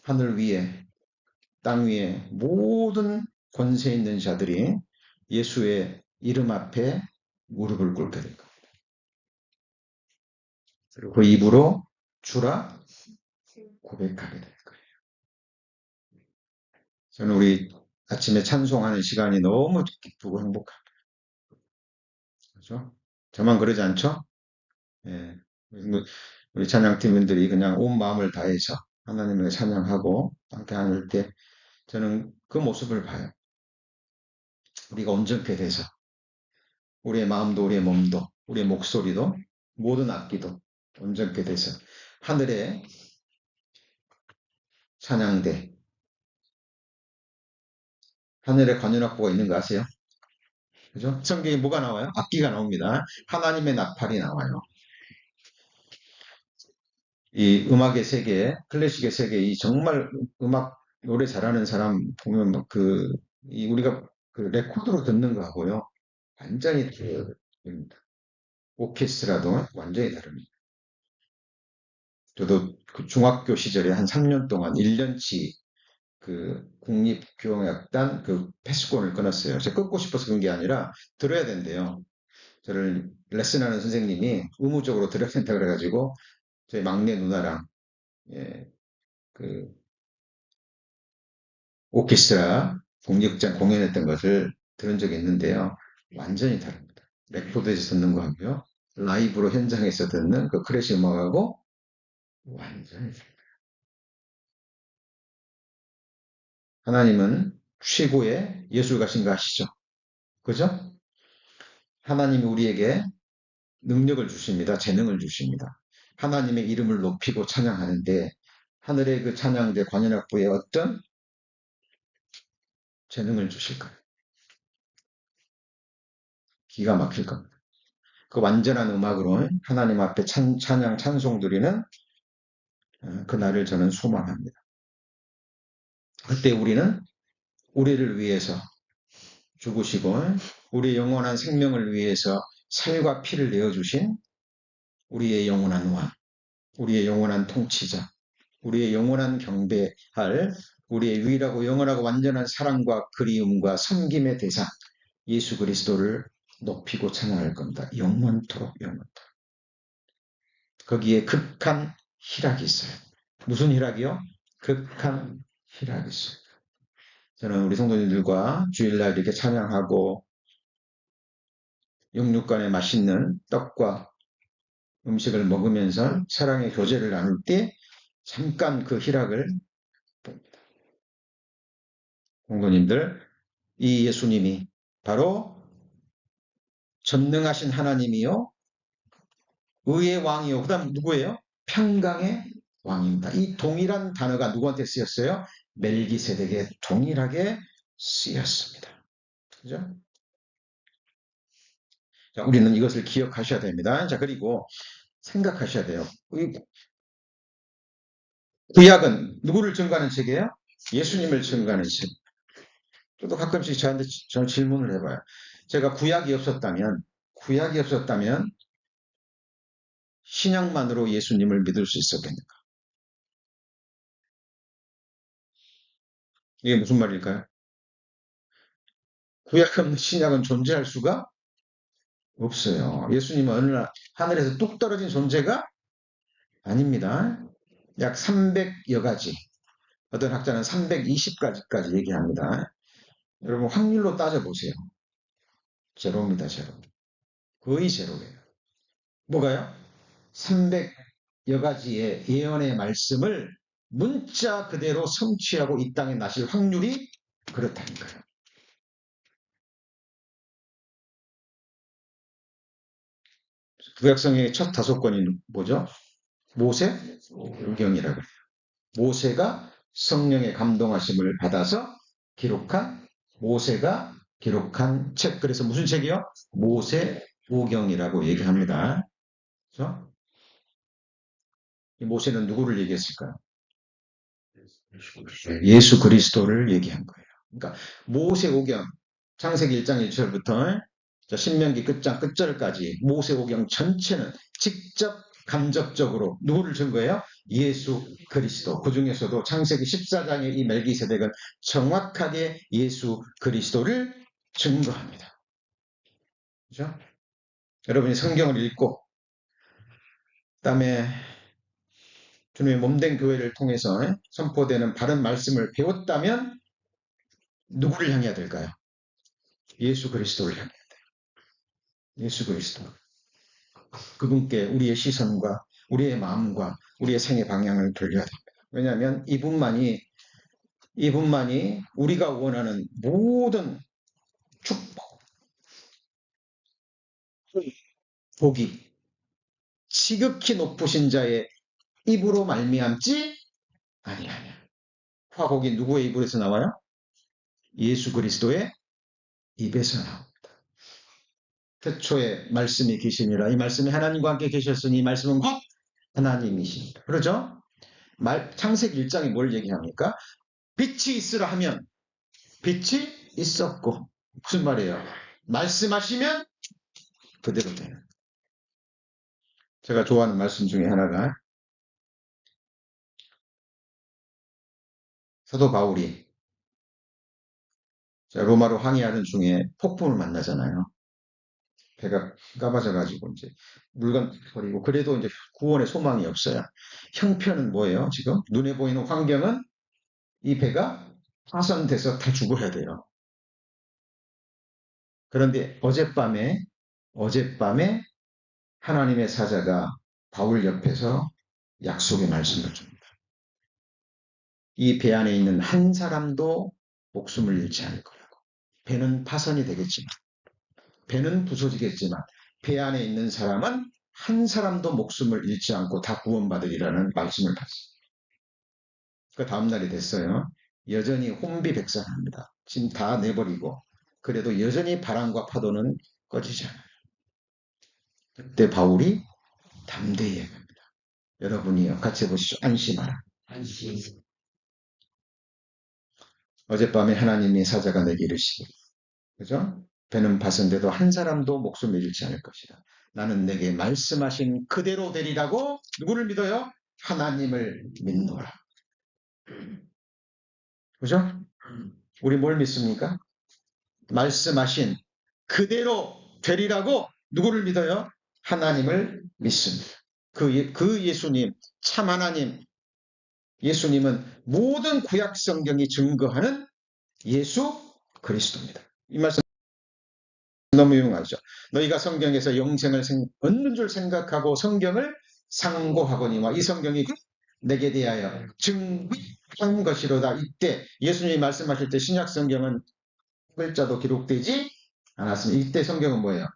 하늘 위에 땅 위에 모든 권세 있는 자들이 예수의 이름 앞에 무릎을 꿇게 될 겁니다. 그리고 그 입으로 주라 고백하게 될 거예요. 저는 우리 아침에 찬송하는 시간이 너무 기쁘고 행복합니다. 그렇죠? 저만 그러지 않죠? 예. 우리 찬양팀원들이 그냥 온 마음을 다해서 하나님을 찬양하고 함께 하늘 때 저는 그 모습을 봐요. 우리가 온전케 돼서 우리의 마음도 우리의 몸도 우리의 목소리도 모든 악기도 온전케 돼서 하늘의 찬양대 하늘에 관현악보가 있는 거 아세요? 그죠? 성경에 뭐가 나와요? 악기가 나옵니다. 하나님의 나팔이 나와요. 이 음악의 세계, 클래식의 세계, 이 정말 음악 노래 잘하는 사람 보면 우리가 그 레코드로 듣는 거하고요. 완전히 다릅니다. 오케스트라도 완전히 다릅니다. 저도 그 중학교 시절에 한 3년 동안 1년치 그 국립교향악단 그 패스권을 끊었어요. 제가 끊고 싶어서 그런 게 아니라 들어야 된대요. 저를 레슨하는 선생님이 의무적으로 들어야 된다 그래가지고 저희 막내 누나랑 예, 그 오케스트라 국립극장 공연했던 것을 들은 적이 있는데요. 완전히 다릅니다. 레코드에서 듣는 거하고요. 라이브로 현장에서 듣는 그 클래식 음악하고 완전히 다릅니다. 하나님은 최고의 예술가신 거 아시죠? 그죠? 하나님이 우리에게 능력을 주십니다. 재능을 주십니다. 하나님의 이름을 높이고 찬양하는데 하늘의 그 찬양대 관현악부에 어떤 재능을 주실까요? 기가 막힐 겁니다. 그 완전한 음악으로 하나님 앞에 찬양 찬송 드리는 그날을 저는 소망합니다. 그때 우리는 우리를 위해서 죽으시고 우리 영원한 생명을 위해서 살과 피를 내어주신 우리의 영원한 왕, 우리의 영원한 통치자, 우리의 영원한 경배할 우리의 유일하고 영원하고 완전한 사랑과 그리움과 섬김의 대상 예수 그리스도를 높이고 찬양할 겁니다. 영원토록 영원토록. 거기에 극한 희락이 있어요. 무슨 희락이요? 극한 희락이 있어요. 저는 우리 성도님들과 주일날 이렇게 찬양하고 영육간에 맛있는 떡과 음식을 먹으면서 사랑의 교제를 나눌 때 잠깐 그 희락을 봅니다. 성도님들, 이 예수님이 바로 전능하신 하나님이요 의의 왕이요 그 다음 누구예요? 평강의 왕입니다. 이 동일한 단어가 누구한테 쓰였어요? 멜기세덱에 동일하게 쓰였습니다. 그죠? 자, 우리는 이것을 기억하셔야 됩니다. 자, 그리고 생각하셔야 돼요. 구약은 누구를 증거하는 책이에요? 예수님을 증거하는 책. 저도 가끔씩 저한테 질문을 해봐요. 제가 구약이 없었다면 신약만으로 예수님을 믿을 수 있었겠는가? 이게 무슨 말일까요? 구약 없는 신약은 존재할 수가 없어요. 예수님은 어느 날 하늘에서 뚝 떨어진 존재가 아닙니다. 약 300여 가지, 어떤 학자는 320가지까지 얘기합니다. 여러분 확률로 따져보세요. 제로입니다. 제로. 거의 제로예요. 뭐가요? 300여 가지의 예언의 말씀을 문자 그대로 성취하고 이 땅에 나실 확률이 그렇다니까요. 구약성경의 첫 5권이 뭐죠? 모세오경이라고 해요. 모세가 성령의 감동하심을 받아서 기록한 모세가 기록한 책. 그래서 무슨 책이요? 모세오경이라고 얘기합니다. 그렇죠? 이 모세는 누구를 얘기했을까요? 예수 그리스도를 얘기한 거예요. 그러니까 모세오경 창세기 1장 1절부터 신명기 끝장 끝절까지 모세오경 전체는 직접 간접적으로 누구를 증거해요? 예수 그리스도. 그 중에서도 창세기 14장의 이 멜기세덱은 정확하게 예수 그리스도를 증거합니다. 그렇죠? 여러분이 성경을 읽고 그다음에 주님의 몸된 교회를 통해서 선포되는 바른 말씀을 배웠다면 누구를 향해야 될까요? 예수 그리스도를 향해야 돼요. 예수 그리스도. 그분께 우리의 시선과 우리의 마음과 우리의 생의 방향을 돌려야 됩니다. 왜냐하면 이분만이 우리가 원하는 모든 축복, 복이 지극히 높으신 자의 입으로 말미암지 아니하냐. 화복이 누구의 입에서 나와요? 예수 그리스도의 입에서 나옵니다. 태초에 말씀이 계시니라. 이 말씀이 하나님과 함께 계셨으니 이 말씀은 곧 하나님이십니다. 그렇죠? 창세기 1장이 뭘 얘기합니까? 빛이 있으라 하면 빛이 있었고 무슨 말이에요? 말씀하시면 그대로 되는. 제가 좋아하는 말씀 중에 하나가 사도 바울이 로마로 항해하는 중에 폭풍을 만나잖아요. 배가 까마져가지고 이제 물건 버리고 그래도 이제 구원의 소망이 없어요. 형편은 뭐예요? 지금 눈에 보이는 환경은 이 배가 파손돼서 다 죽어야 돼요. 그런데 어젯밤에 하나님의 사자가 바울 옆에서 약속의 말씀을 줍니다. 이 배 안에 있는 한 사람도 목숨을 잃지 않을 거라고. 배는 파손이 되겠지만, 배는 부서지겠지만, 배 안에 있는 사람은 한 사람도 목숨을 잃지 않고 다 구원받으리라는 말씀을 받습니다. 그 다음날이 됐어요. 여전히 혼비백산합니다. 지금 다 내버리고, 그래도 여전히 바람과 파도는 꺼지지 않아요. 그때 바울이 담대히 얘기합니다. 여러분이요, 같이 해보시죠. 안심하라. 안심. 어젯밤에 하나님의 사자가 내게 이르시길. 그죠? 배는 파손돼도 한 사람도 목숨을 잃지 않을 것이다. 나는 내게 말씀하신 그대로 되리라고 누구를 믿어요? 하나님을 믿노라. 그죠? 우리 뭘 믿습니까? 말씀하신 그대로 되리라고 누구를 믿어요? 하나님을 믿습니다. 그 예수님, 참 하나님, 예수님은 모든 구약 성경이 증거하는 예수 그리스도입니다. 이 말씀 너무 유용하죠. 너희가 성경에서 영생을 얻는 줄 생각하고 성경을 상고하거니와 이 성경이 내게 대하여 증거한 것이로다. 이때 예수님이 말씀하실 때 신약 성경은 글자도 기록되지 않았습니다. 이때 성경은 뭐예요?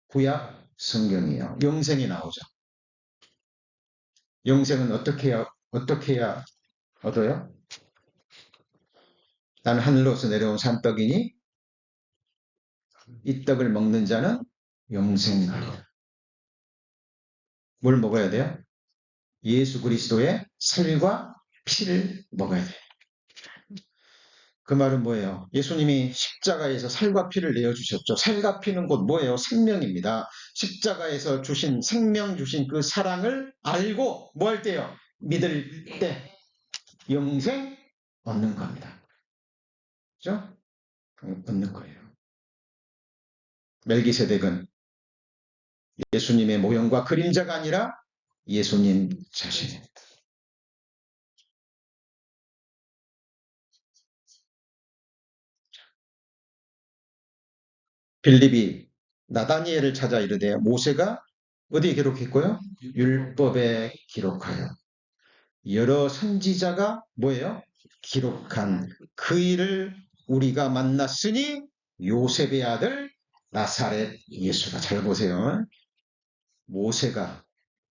구약 성경이에요. 영생이 나오죠. 영생은 어떻게 해야 얻어요? 나는 하늘로서 내려온 산떡이니 이 떡을 먹는 자는 영생하리라. 뭘 먹어야 돼요? 예수 그리스도의 살과 피를 먹어야 돼요. 그 말은 뭐예요? 예수님이 십자가에서 살과 피를 내어주셨죠. 살과 피는 곧 뭐예요? 생명입니다. 십자가에서 주신 생명 주신 그 사랑을 알고 뭐 할 때요? 믿을 때 영생 얻는 겁니다. 그죠? 얻는 거예요. 멜기세덱은 예수님의 모형과 그림자가 아니라 예수님 자신입니다. 빌립이 나다니엘을 찾아 이르되 모세가 어디에 기록했고요? 율법에 기록하여. 여러 선지자가 뭐예요? 기록한 그 일을 우리가 만났으니 요셉의 아들 나사렛 예수가. 잘 보세요. 모세가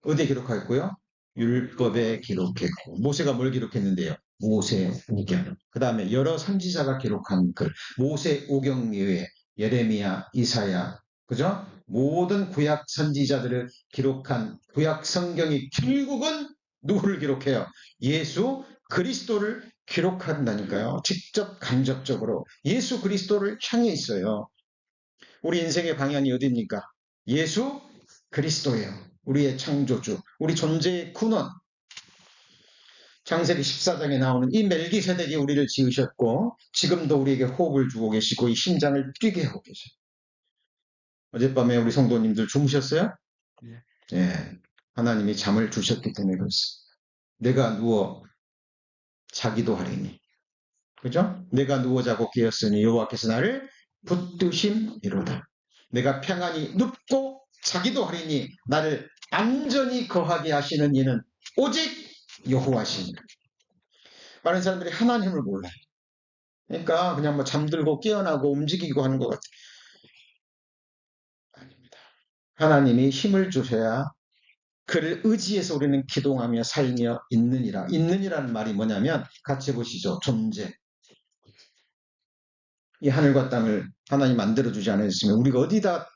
어디에 기록하였고요? 율법에 기록했고. 모세가 뭘 기록했는데요? 모세오경. 그 다음에 여러 선지자가 기록한 글. 모세오경 이외에 예레미야, 이사야, 그죠? 모든 구약 선지자들을 기록한 구약 성경이 결국은 누구를 기록해요? 예수 그리스도를 기록한다니까요. 직접 간접적으로 예수 그리스도를 향해 있어요. 우리 인생의 방향이 어디입니까? 예수 그리스도예요. 우리의 창조주, 우리 존재의 근원. 창세기 14장에 나오는 이 멜기세덱이 우리를 지으셨고 지금도 우리에게 호흡을 주고 계시고 이 심장을 뛰게 하고 계셔요. 어젯밤에 우리 성도님들 주무셨어요? 예. 하나님이 잠을 주셨기 때문에 그렇습니다. 내가 누워 자기도 하리니. 그죠? 내가 누워 자고 깨었으니 여호와께서 나를 붙드심이로다. 내가 평안히 눕고 자기도 하리니 나를 안전히 거하게 하시는 이는 오직 여호와시니라. 많은 사람들이 하나님을 몰라요. 그러니까 그냥 뭐 잠들고 깨어나고 움직이고 하는 것 같아요. 아닙니다. 하나님이 힘을 주셔야 그를 의지해서 우리는 기동하며 살며 있느니라. 있느니라는 말이 뭐냐면 같이 보시죠. 존재. 이 하늘과 땅을 하나님 만들어주지 않았으면 우리가 어디다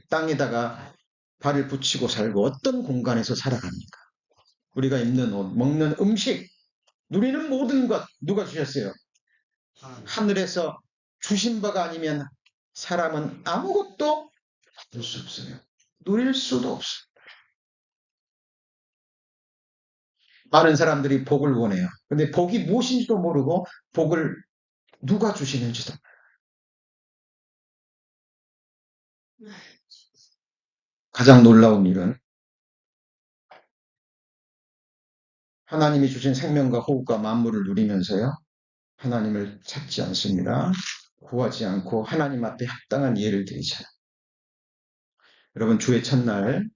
땅에다가 발을 붙이고 살고 어떤 공간에서 살아갑니까? 우리가 입는 옷, 먹는 음식, 누리는 모든 것 누가 주셨어요? 하늘에서 주신 바가 아니면 사람은 아무것도 받을 수 없어요. 누릴 수도 없어요. 많은 사람들이 복을 원해요. 근데 복이 무엇인지도 모르고 복을 누가 주시는지도. 가장 놀라운 일은 하나님이 주신 생명과 호흡과 만물을 누리면서요. 하나님을 찾지 않습니다. 구하지 않고 하나님 앞에 합당한 예를 드리잖아요. 여러분 주의 첫날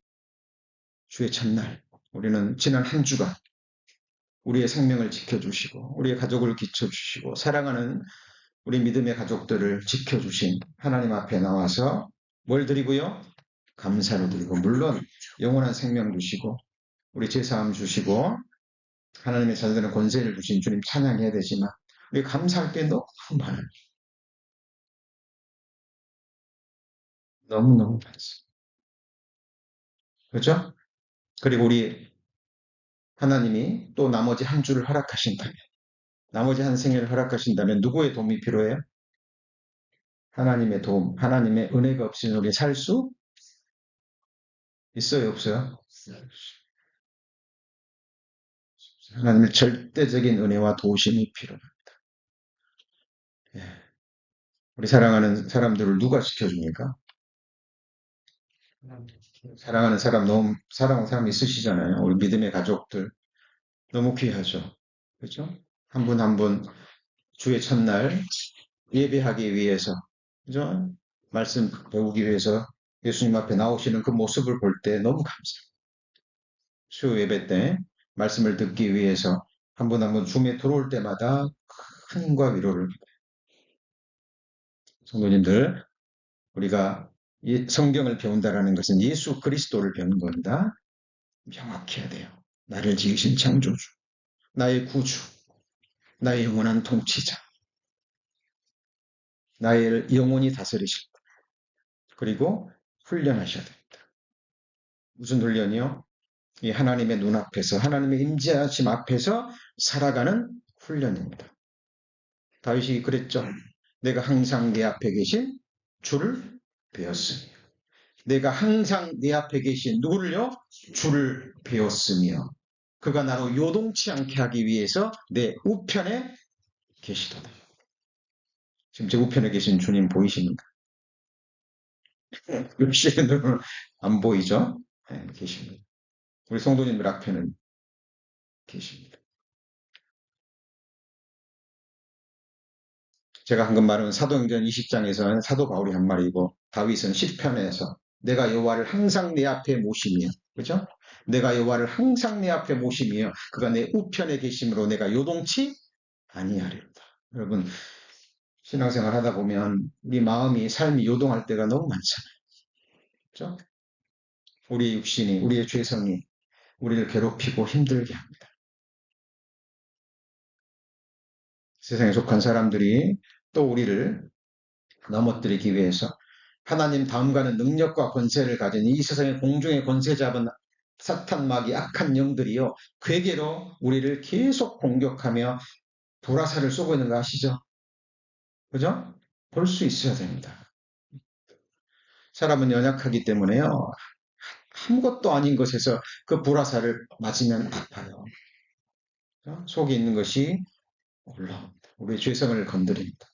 우리는 지난 한 주간 우리의 생명을 지켜주시고 우리의 가족을 지켜주시고 사랑하는 우리 믿음의 가족들을 지켜주신 하나님 앞에 나와서 뭘 드리고요? 감사를 드리고 물론 영원한 생명 주시고 우리 제사함 주시고 하나님의 자녀들은 권세를 주신 주님 찬양해야 되지만 우리 감사할 게 너무 많아요. 너무너무 많습니다. 그렇죠? 그리고 우리 하나님이 또 나머지 한 주를 허락하신다면 나머지 한 생애를 허락하신다면 누구의 도움이 필요해요? 하나님의 도움, 하나님의 은혜가 없이는 우리 살 수 있어요? 없어요? 하나님의 절대적인 은혜와 도우심이 필요합니다. 예. 우리 사랑하는 사람들을 누가 지켜줍니까? 사랑하는 사람 너무 사랑하는 사람 있으시잖아요. 우리 믿음의 가족들 너무 귀하죠. 그렇죠? 한 분 한 분 주의 첫날 예배하기 위해서 그죠? 말씀 배우기 위해서 예수님 앞에 나오시는 그 모습을 볼 때 너무 감사합니다. 수요 예배 때 말씀을 듣기 위해서 한 분 한 분 줌에 들어올 때마다 큰 힘과 위로를 성도님들 우리가 이 성경을 배운다라는 것은 예수 그리스도를 배우는 겁니다. 명확히 해야 돼요. 나를 지으신 창조주, 나의 구주, 나의 영원한 통치자, 나의 영원히 다스리실 분. 그리고 훈련하셔야 됩니다. 무슨 훈련이요? 이 하나님의 눈앞에서 하나님의 임재하심 앞에서 살아가는 훈련입니다. 다윗이 그랬죠. 내가 항상 내 앞에 계신 주를 배웠으며 내가 항상 내 앞에 계신 누구를요? 주를 배웠으며 그가 나로 요동치 않게 하기 위해서 내 우편에 계시도다. 지금 제 우편에 계신 주님 보이십니까? 시간으로는 안 보이죠? 네, 계십니다. 우리 성도님들 앞에는 계십니다. 제가 방금 말한 사도행전 20장에서는 사도 바울이 한 말이고 다윗은 10편에서 내가 여호와를 항상 내 앞에 모시며, 그죠? 내가 여호와를 항상 내 앞에 모시며 그가 내 우편에 계심으로 내가 요동치 아니하리로다. 여러분, 신앙생활 하다 보면 우리 마음이 삶이 요동할 때가 너무 많잖아요. 그죠? 우리 육신이, 우리의 죄성이 우리를 괴롭히고 힘들게 합니다. 세상에 속한 사람들이 또 우리를 넘어뜨리기 위해서 하나님 다음가는 능력과 권세를 가진 이 세상의 공중의 권세 잡은 사탄 마귀 악한 영들이요, 괴계로 우리를 계속 공격하며 불화살을 쏘고 있는 거 아시죠? 그죠? 볼 수 있어야 됩니다. 사람은 연약하기 때문에요, 아무것도 아닌 것에서 그 불화살을 맞으면 아파요. 속에 있는 것이 올라옵니다. 우리의 죄성을 건드립니다.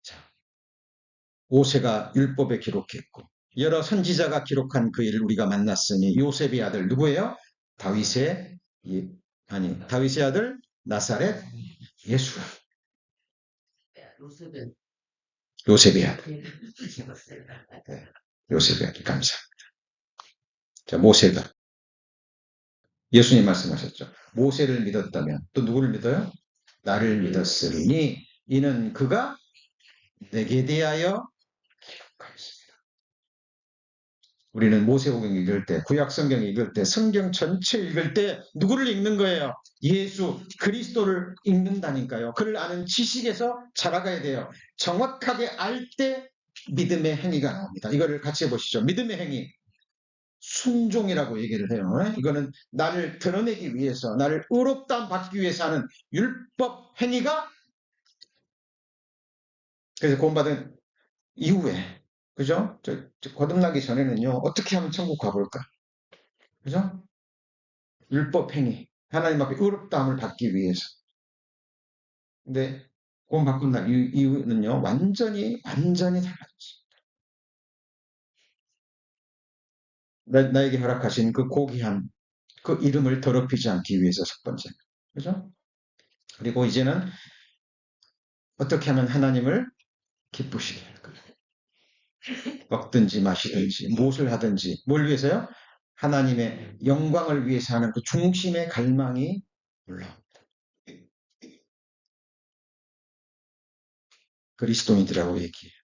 자, 모세가 율법에 기록했고 여러 선지자가 기록한 그 일을 우리가 만났으니 요셉의 아들 누구예요? 다윗의 아들 나사렛 예수. 요셉의 아들. 네, 요셉의 아들. 감사합니다. 자, 모세가 예수님 말씀하셨죠. 모세를 믿었다면 또 누구를 믿어요? 나를 믿었으니 이는 그가 내게 대하여 기록하였습니다. 우리는 모세오경 읽을 때, 구약 성경 읽을 때, 성경 전체 읽을 때 누구를 읽는 거예요? 예수 그리스도를 읽는다니까요. 그를 아는 지식에서 자라가야 돼요. 정확하게 알 때 믿음의 행위가 나옵니다. 이거를 같이 해보시죠. 믿음의 행위. 순종이라고 얘기를 해요. 이거는 나를 드러내기 위해서, 나를 의롭다함 받기 위해서 하는 율법 행위가, 그래서 구원받은 이후에, 그죠? 거듭나기 전에는요, 어떻게 하면 천국 가볼까? 그죠? 율법 행위. 하나님 앞에 의롭다함을 받기 위해서. 근데 구원받고 난 이후는요, 완전히 달라졌어요. 나에게 허락하신 그 고귀한 그 이름을 더럽히지 않기 위해서 첫 번째. 그죠? 그리고 이제는 어떻게 하면 하나님을 기쁘시게 할까요? 먹든지 마시든지 무엇을 하든지 뭘 위해서요? 하나님의 영광을 위해서 하는 그 중심의 갈망이 올라옵니다. 그리스도인들하고 얘기해요.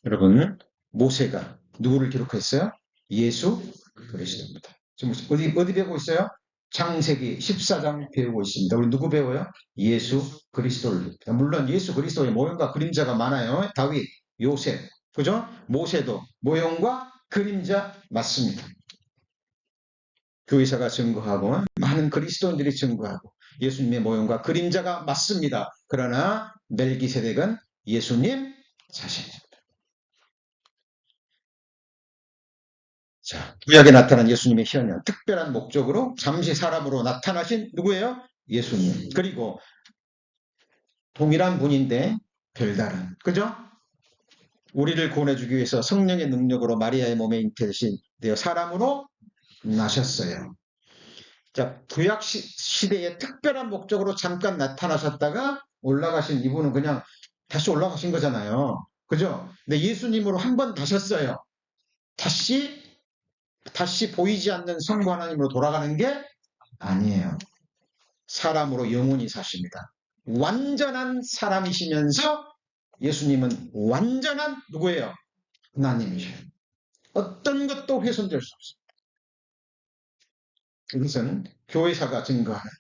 여러분, 모세가 누구를 기록했어요? 예수 그리스도입니다. 지금 어디 배우고 있어요? 창세기 14장 배우고 있습니다. 우리 누구 배워요? 예수 그리스도를 배웁니다. 물론 예수 그리스도의 모형과 그림자가 많아요. 다윗, 요셉, 그죠? 모세도 모형과 그림자 맞습니다. 교회사가 증거하고 많은 그리스도인들이 증거하고 예수님의 모형과 그림자가 맞습니다. 그러나 멜기세덱은 예수님 자신입니다. 자, 구약에 나타난 예수님의 현현, 특별한 목적으로 잠시 사람으로 나타나신 누구예요? 예수님. 그리고 동일한 분인데 별다른, 그죠? 우리를 구원해주기 위해서 성령의 능력으로 마리아의 몸에 잉태되어 사람으로 나셨어요. 자, 구약 시대의 특별한 목적으로 잠깐 나타나셨다가 올라가신 이분은 그냥 다시 올라가신 거잖아요. 그죠? 근데 예수님으로 한 번 다셨어요. 다시 보이지 않는 성부 하나님으로 돌아가는 게 아니에요. 사람으로 영원히 사십니다. 완전한 사람이시면서 예수님은 완전한 누구예요? 하나님이셔요. 어떤 것도 훼손될 수 없습니다. 이것은 교회사가 증거하는,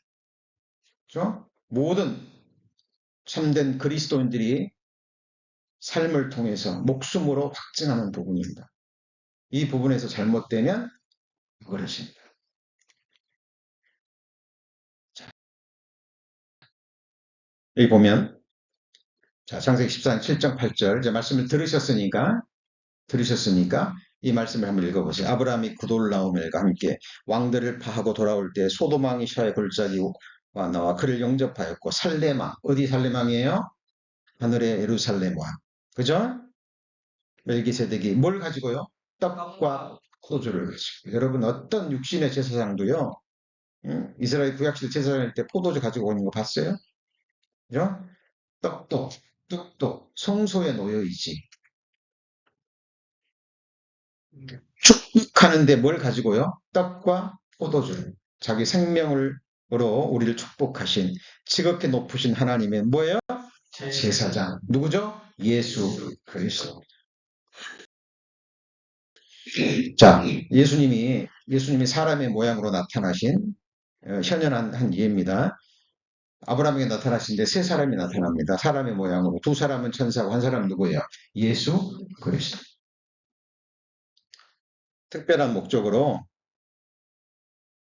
그렇죠? 모든 참된 그리스도인들이 삶을 통해서 목숨으로 확증하는 부분입니다. 이 부분에서 잘못되면 그것입니다. 자, 여기 보면, 자, 창세기 14장 7장 8절, 이제 말씀을 들으셨으니까 이 말씀을 한번 읽어보세요. 아브라함이 구돌라오멜과 함께 왕들을 파하고 돌아올 때 소돔왕이 셔의 골짜기와 나와 그를 영접하였고, 살레마, 어디 살레망이에요? 하늘의 예루살렘 왕. 그죠? 멜기세덱이 뭘 가지고요? 떡과 포도주를 가지고. 여러분, 어떤 육신의 제사장도요, 이스라엘 구약시대 제사장일 때 포도주 가지고 오는 거 봤어요? 그죠? 떡도 떡도 성소에 놓여 있지. 축복하는데 뭘 가지고요? 떡과 포도주를. 자기 생명으로 우리를 축복하신 지극히 높으신 하나님의 뭐예요? 제사장. 누구죠? 예수 그리스도. 자, 예수님이 사람의 모양으로 나타나신 현현한 한 예입니다. 아브라함에게 나타나신데 세 사람이 나타납니다. 사람의 모양으로. 두 사람은 천사고 한 사람은 누구예요? 예수 그리스도. 특별한 목적으로,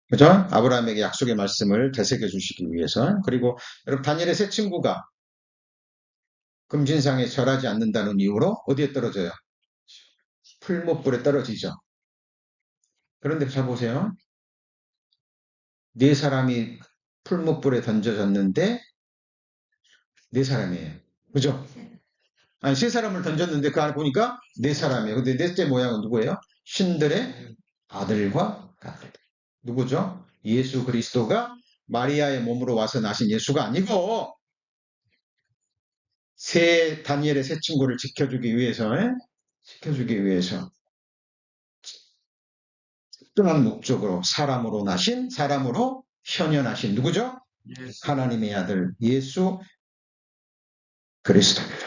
그죠? 아브라함에게 약속의 말씀을 되새겨 주시기 위해서. 그리고 여러분 다니엘의 세 친구가 금신상에 절하지 않는다는 이유로 어디에 떨어져요? 풀무불에 떨어지죠. 그런데 잘 보세요. 네 사람이 풀무불에 던져졌는데 네 사람이에요. 그죠? 아니 세 사람을 던졌는데 그 안에 보니까 네 사람이에요. 근데 넷째 모양은 누구예요? 신들의 아들과 같다. 누구죠? 예수 그리스도가 마리아의 몸으로 와서 나신 예수가 아니고 다니엘의 세 친구를 지켜주기 위해서 특별한 목적으로 사람으로 나신, 사람으로 현현하신 누구죠? 하나님의 아들 예수 그리스도입니다.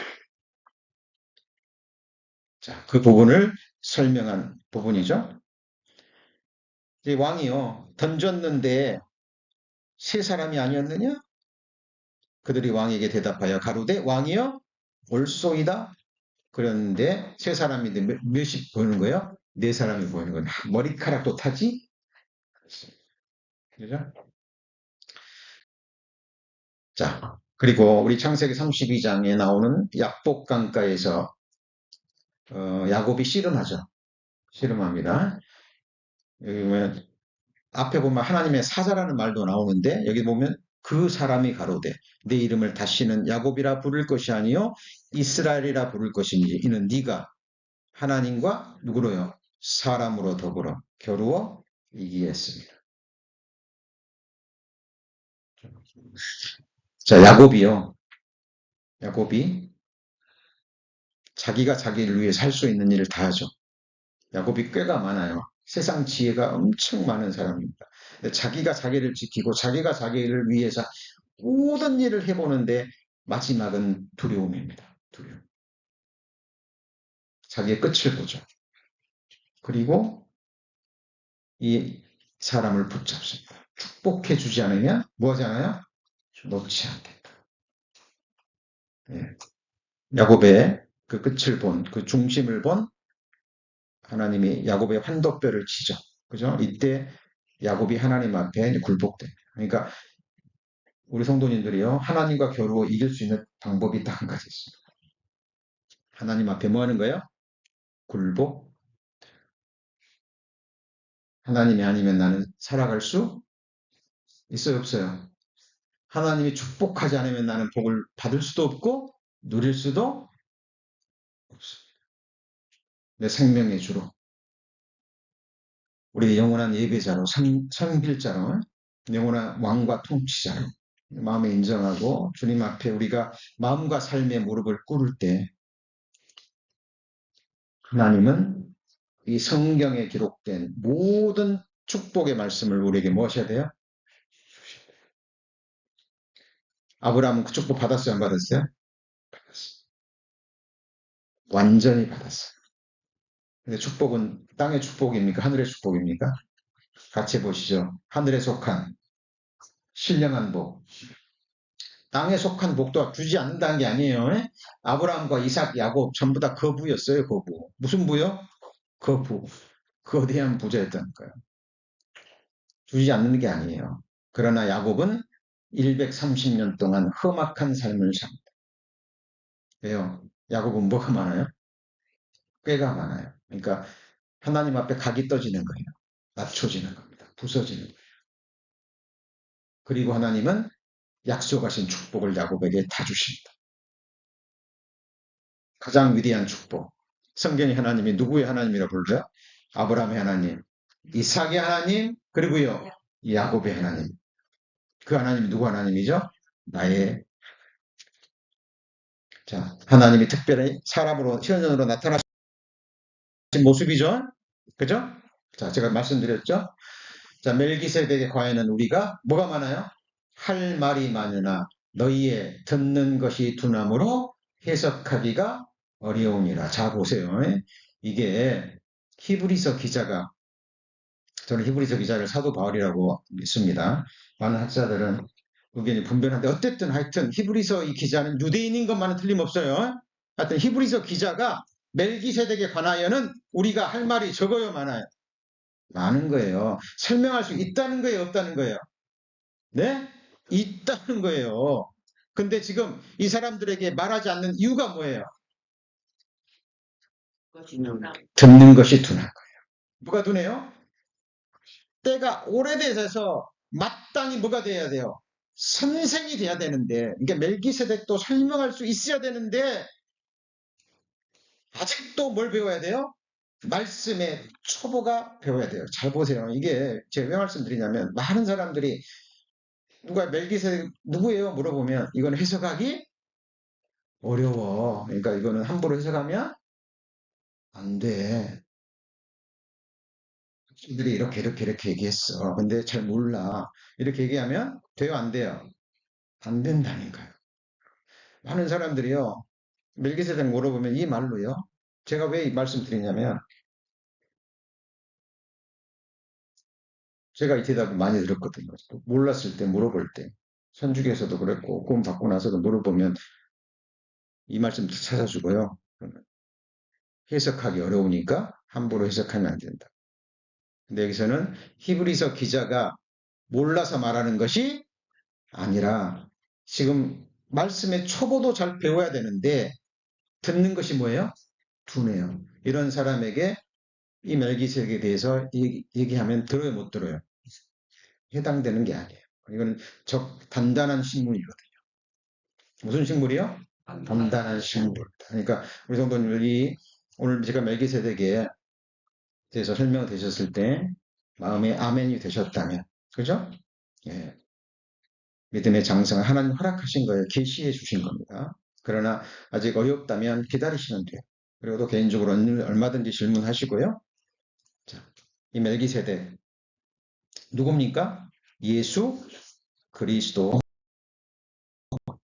자, 그 부분을 설명한 부분이죠. 이 왕이요 던졌는데 세 사람이 아니었느냐? 그들이 왕에게 대답하여 가로되 왕이여 올소이다. 그런데 세 사람인데 몇이 보이는 거예요? 네 사람이 보이는 거예요. 머리카락도 타지? 그죠? 자, 그리고 우리 창세기 32장에 나오는 약복강가에서 야곱이 씨름하죠. 씨름합니다. 여기 보면 앞에 보면 하나님의 사자라는 말도 나오는데 여기 보면 그 사람이 가로되 내 이름을 다시는 야곱이라 부를 것이 아니요 이스라엘이라 부를 것인지 이는 네가 하나님과 누구로요? 사람으로 더불어 겨루어 이기했습니다. 자, 야곱이 자기가 자기를 위해 살 수 있는 일을 다 하죠. 야곱이 꽤가 많아요. 세상 지혜가 엄청 많은 사람입니다. 자기가 자기를 지키고 자기가 자기를 위해서 모든 일을 해보는데 마지막은 두려움입니다. 두려움. 자기의 끝을 보죠. 그리고 이 사람을 붙잡습니다. 축복해 주지 않으면 뭐 하잖아요? 놓지 않겠다. 예. 야곱의 그 끝을 본, 그 중심을 본 하나님이 야곱의 환도뼈를 치죠. 그죠? 이때 야곱이 하나님 앞에 굴복됩니다. 그러니까 우리 성도님들이요, 하나님과 겨루어 이길 수 있는 방법이 딱 한 가지 있습니다. 하나님 앞에 뭐 하는 거예요? 굴복. 하나님이 아니면 나는 살아갈 수 있어요, 없어요? 하나님이 축복하지 않으면 나는 복을 받을 수도 없고 누릴 수도 없습니다. 내 생명의 주로 우리의 영원한 예배자로 성빌자로 영원한 왕과 통치자로 마음에 인정하고 주님 앞에 우리가 마음과 삶의 무릎을 꿇을 때 하나님은 이 성경에 기록된 모든 축복의 말씀을 우리에게 뭐 하셔야 돼요? 아브라함은 그 축복 받았어요? 안 받았어요? 받았어요. 완전히 받았어요. 근데 축복은 땅의 축복입니까? 하늘의 축복입니까? 같이 보시죠. 하늘에 속한 신령한 복. 땅에 속한 복도 주지 않는다는 게 아니에요. 아브라함과 이삭, 야곱 전부 다 거부였어요. 거부. 무슨 부요? 거부. 거대한 부자였다니까요. 주지 않는 게 아니에요. 그러나 야곱은 130년 동안 험악한 삶을 삽니다. 왜요? 야곱은 뭐가 많아요? 꾀가 많아요. 그러니까 하나님 앞에 각이 떠지는 거예요. 낮춰지는 겁니다. 부서지는 거예요. 그리고 하나님은 약속하신 축복을 야곱에게 다 주십니다. 가장 위대한 축복. 성경이 하나님이 누구의 하나님이라 불러요? 아브라함의 하나님, 이삭의 하나님, 그리고요 야곱의 하나님. 그 하나님이 누구 하나님이죠? 나의. 자, 하나님이 특별히 사람으로, 현존으로 나타나신 모습이죠. 그죠? 자, 제가 말씀드렸죠. 자, 멜기세덱의 과에는 우리가 뭐가 많아요? 할 말이 많으나 너희의 듣는 것이 둔함으로 해석하기가 어려우니라. 자, 보세요. 이게 히브리서 기자가, 저는 히브리서 기자를 사도 바울이라고 믿습니다. 많은 학자들은 의견이 분분한데 어쨌든 하여튼 히브리서 이 기자는 유대인인 것만은 틀림없어요. 하여튼 히브리서 기자가 멜기세덱에 관하여는 우리가 할 말이 적어요, 많아요? 많은 거예요. 설명할 수 있다는 거예요, 없다는 거예요? 네? 있다는 거예요. 근데 지금 이 사람들에게 말하지 않는 이유가 뭐예요? 듣는 것이 둔한 거예요. 누가 둔해요? 때가 오래돼서 마땅히 뭐가 돼야 돼요? 선생이 돼야 되는데, 그러니까 멜기세덱도 설명할 수 있어야 되는데 아직도 뭘 배워야 돼요? 말씀의 초보가 배워야 돼요. 잘 보세요. 이게 제가 왜 말씀드리냐면 많은 사람들이 누가 멜기세덱 누구예요? 물어보면 이건 해석하기 어려워. 그러니까 이거는 함부로 해석하면 안 돼. 학생들이 이렇게 얘기했어. 근데 잘 몰라. 이렇게 얘기하면 돼요, 안 돼요? 안 된다니까요. 많은 사람들이요. 멜기세덱 물어보면 이 말로요. 제가 왜 이 말씀 드리냐면 제가 이 대답을 많이 들었거든요. 몰랐을 때 물어볼 때. 선주교에서도 그랬고 구원 받고 나서도 물어보면 이 말씀 찾아주고요. 해석하기 어려우니까 함부로 해석하면 안 된다. 근데 여기서는 히브리서 기자가 몰라서 말하는 것이 아니라 지금 말씀의 초보도 잘 배워야 되는데 듣는 것이 뭐예요? 둔해요. 이런 사람에게 이 멜기세덱에 대해서 얘기하면 들어요, 못 들어요? 해당되는 게 아니에요. 이거는 단단한 식물이거든요. 무슨 식물이요? 단단한 식물. 그러니까 우리 성도님들이 오늘 제가 멜기세덱에 대해서 설명되셨을 때 마음에 아멘이 되셨다면, 그죠? 예. 믿음의 장성을 하나님 허락하신 거예요. 계시해 주신 겁니다. 그러나 아직 어렵다면 기다리시면 돼요. 그리고 또 개인적으로 얼마든지 질문하시고요. 자, 이 멜기세덱 누굽니까? 예수 그리스도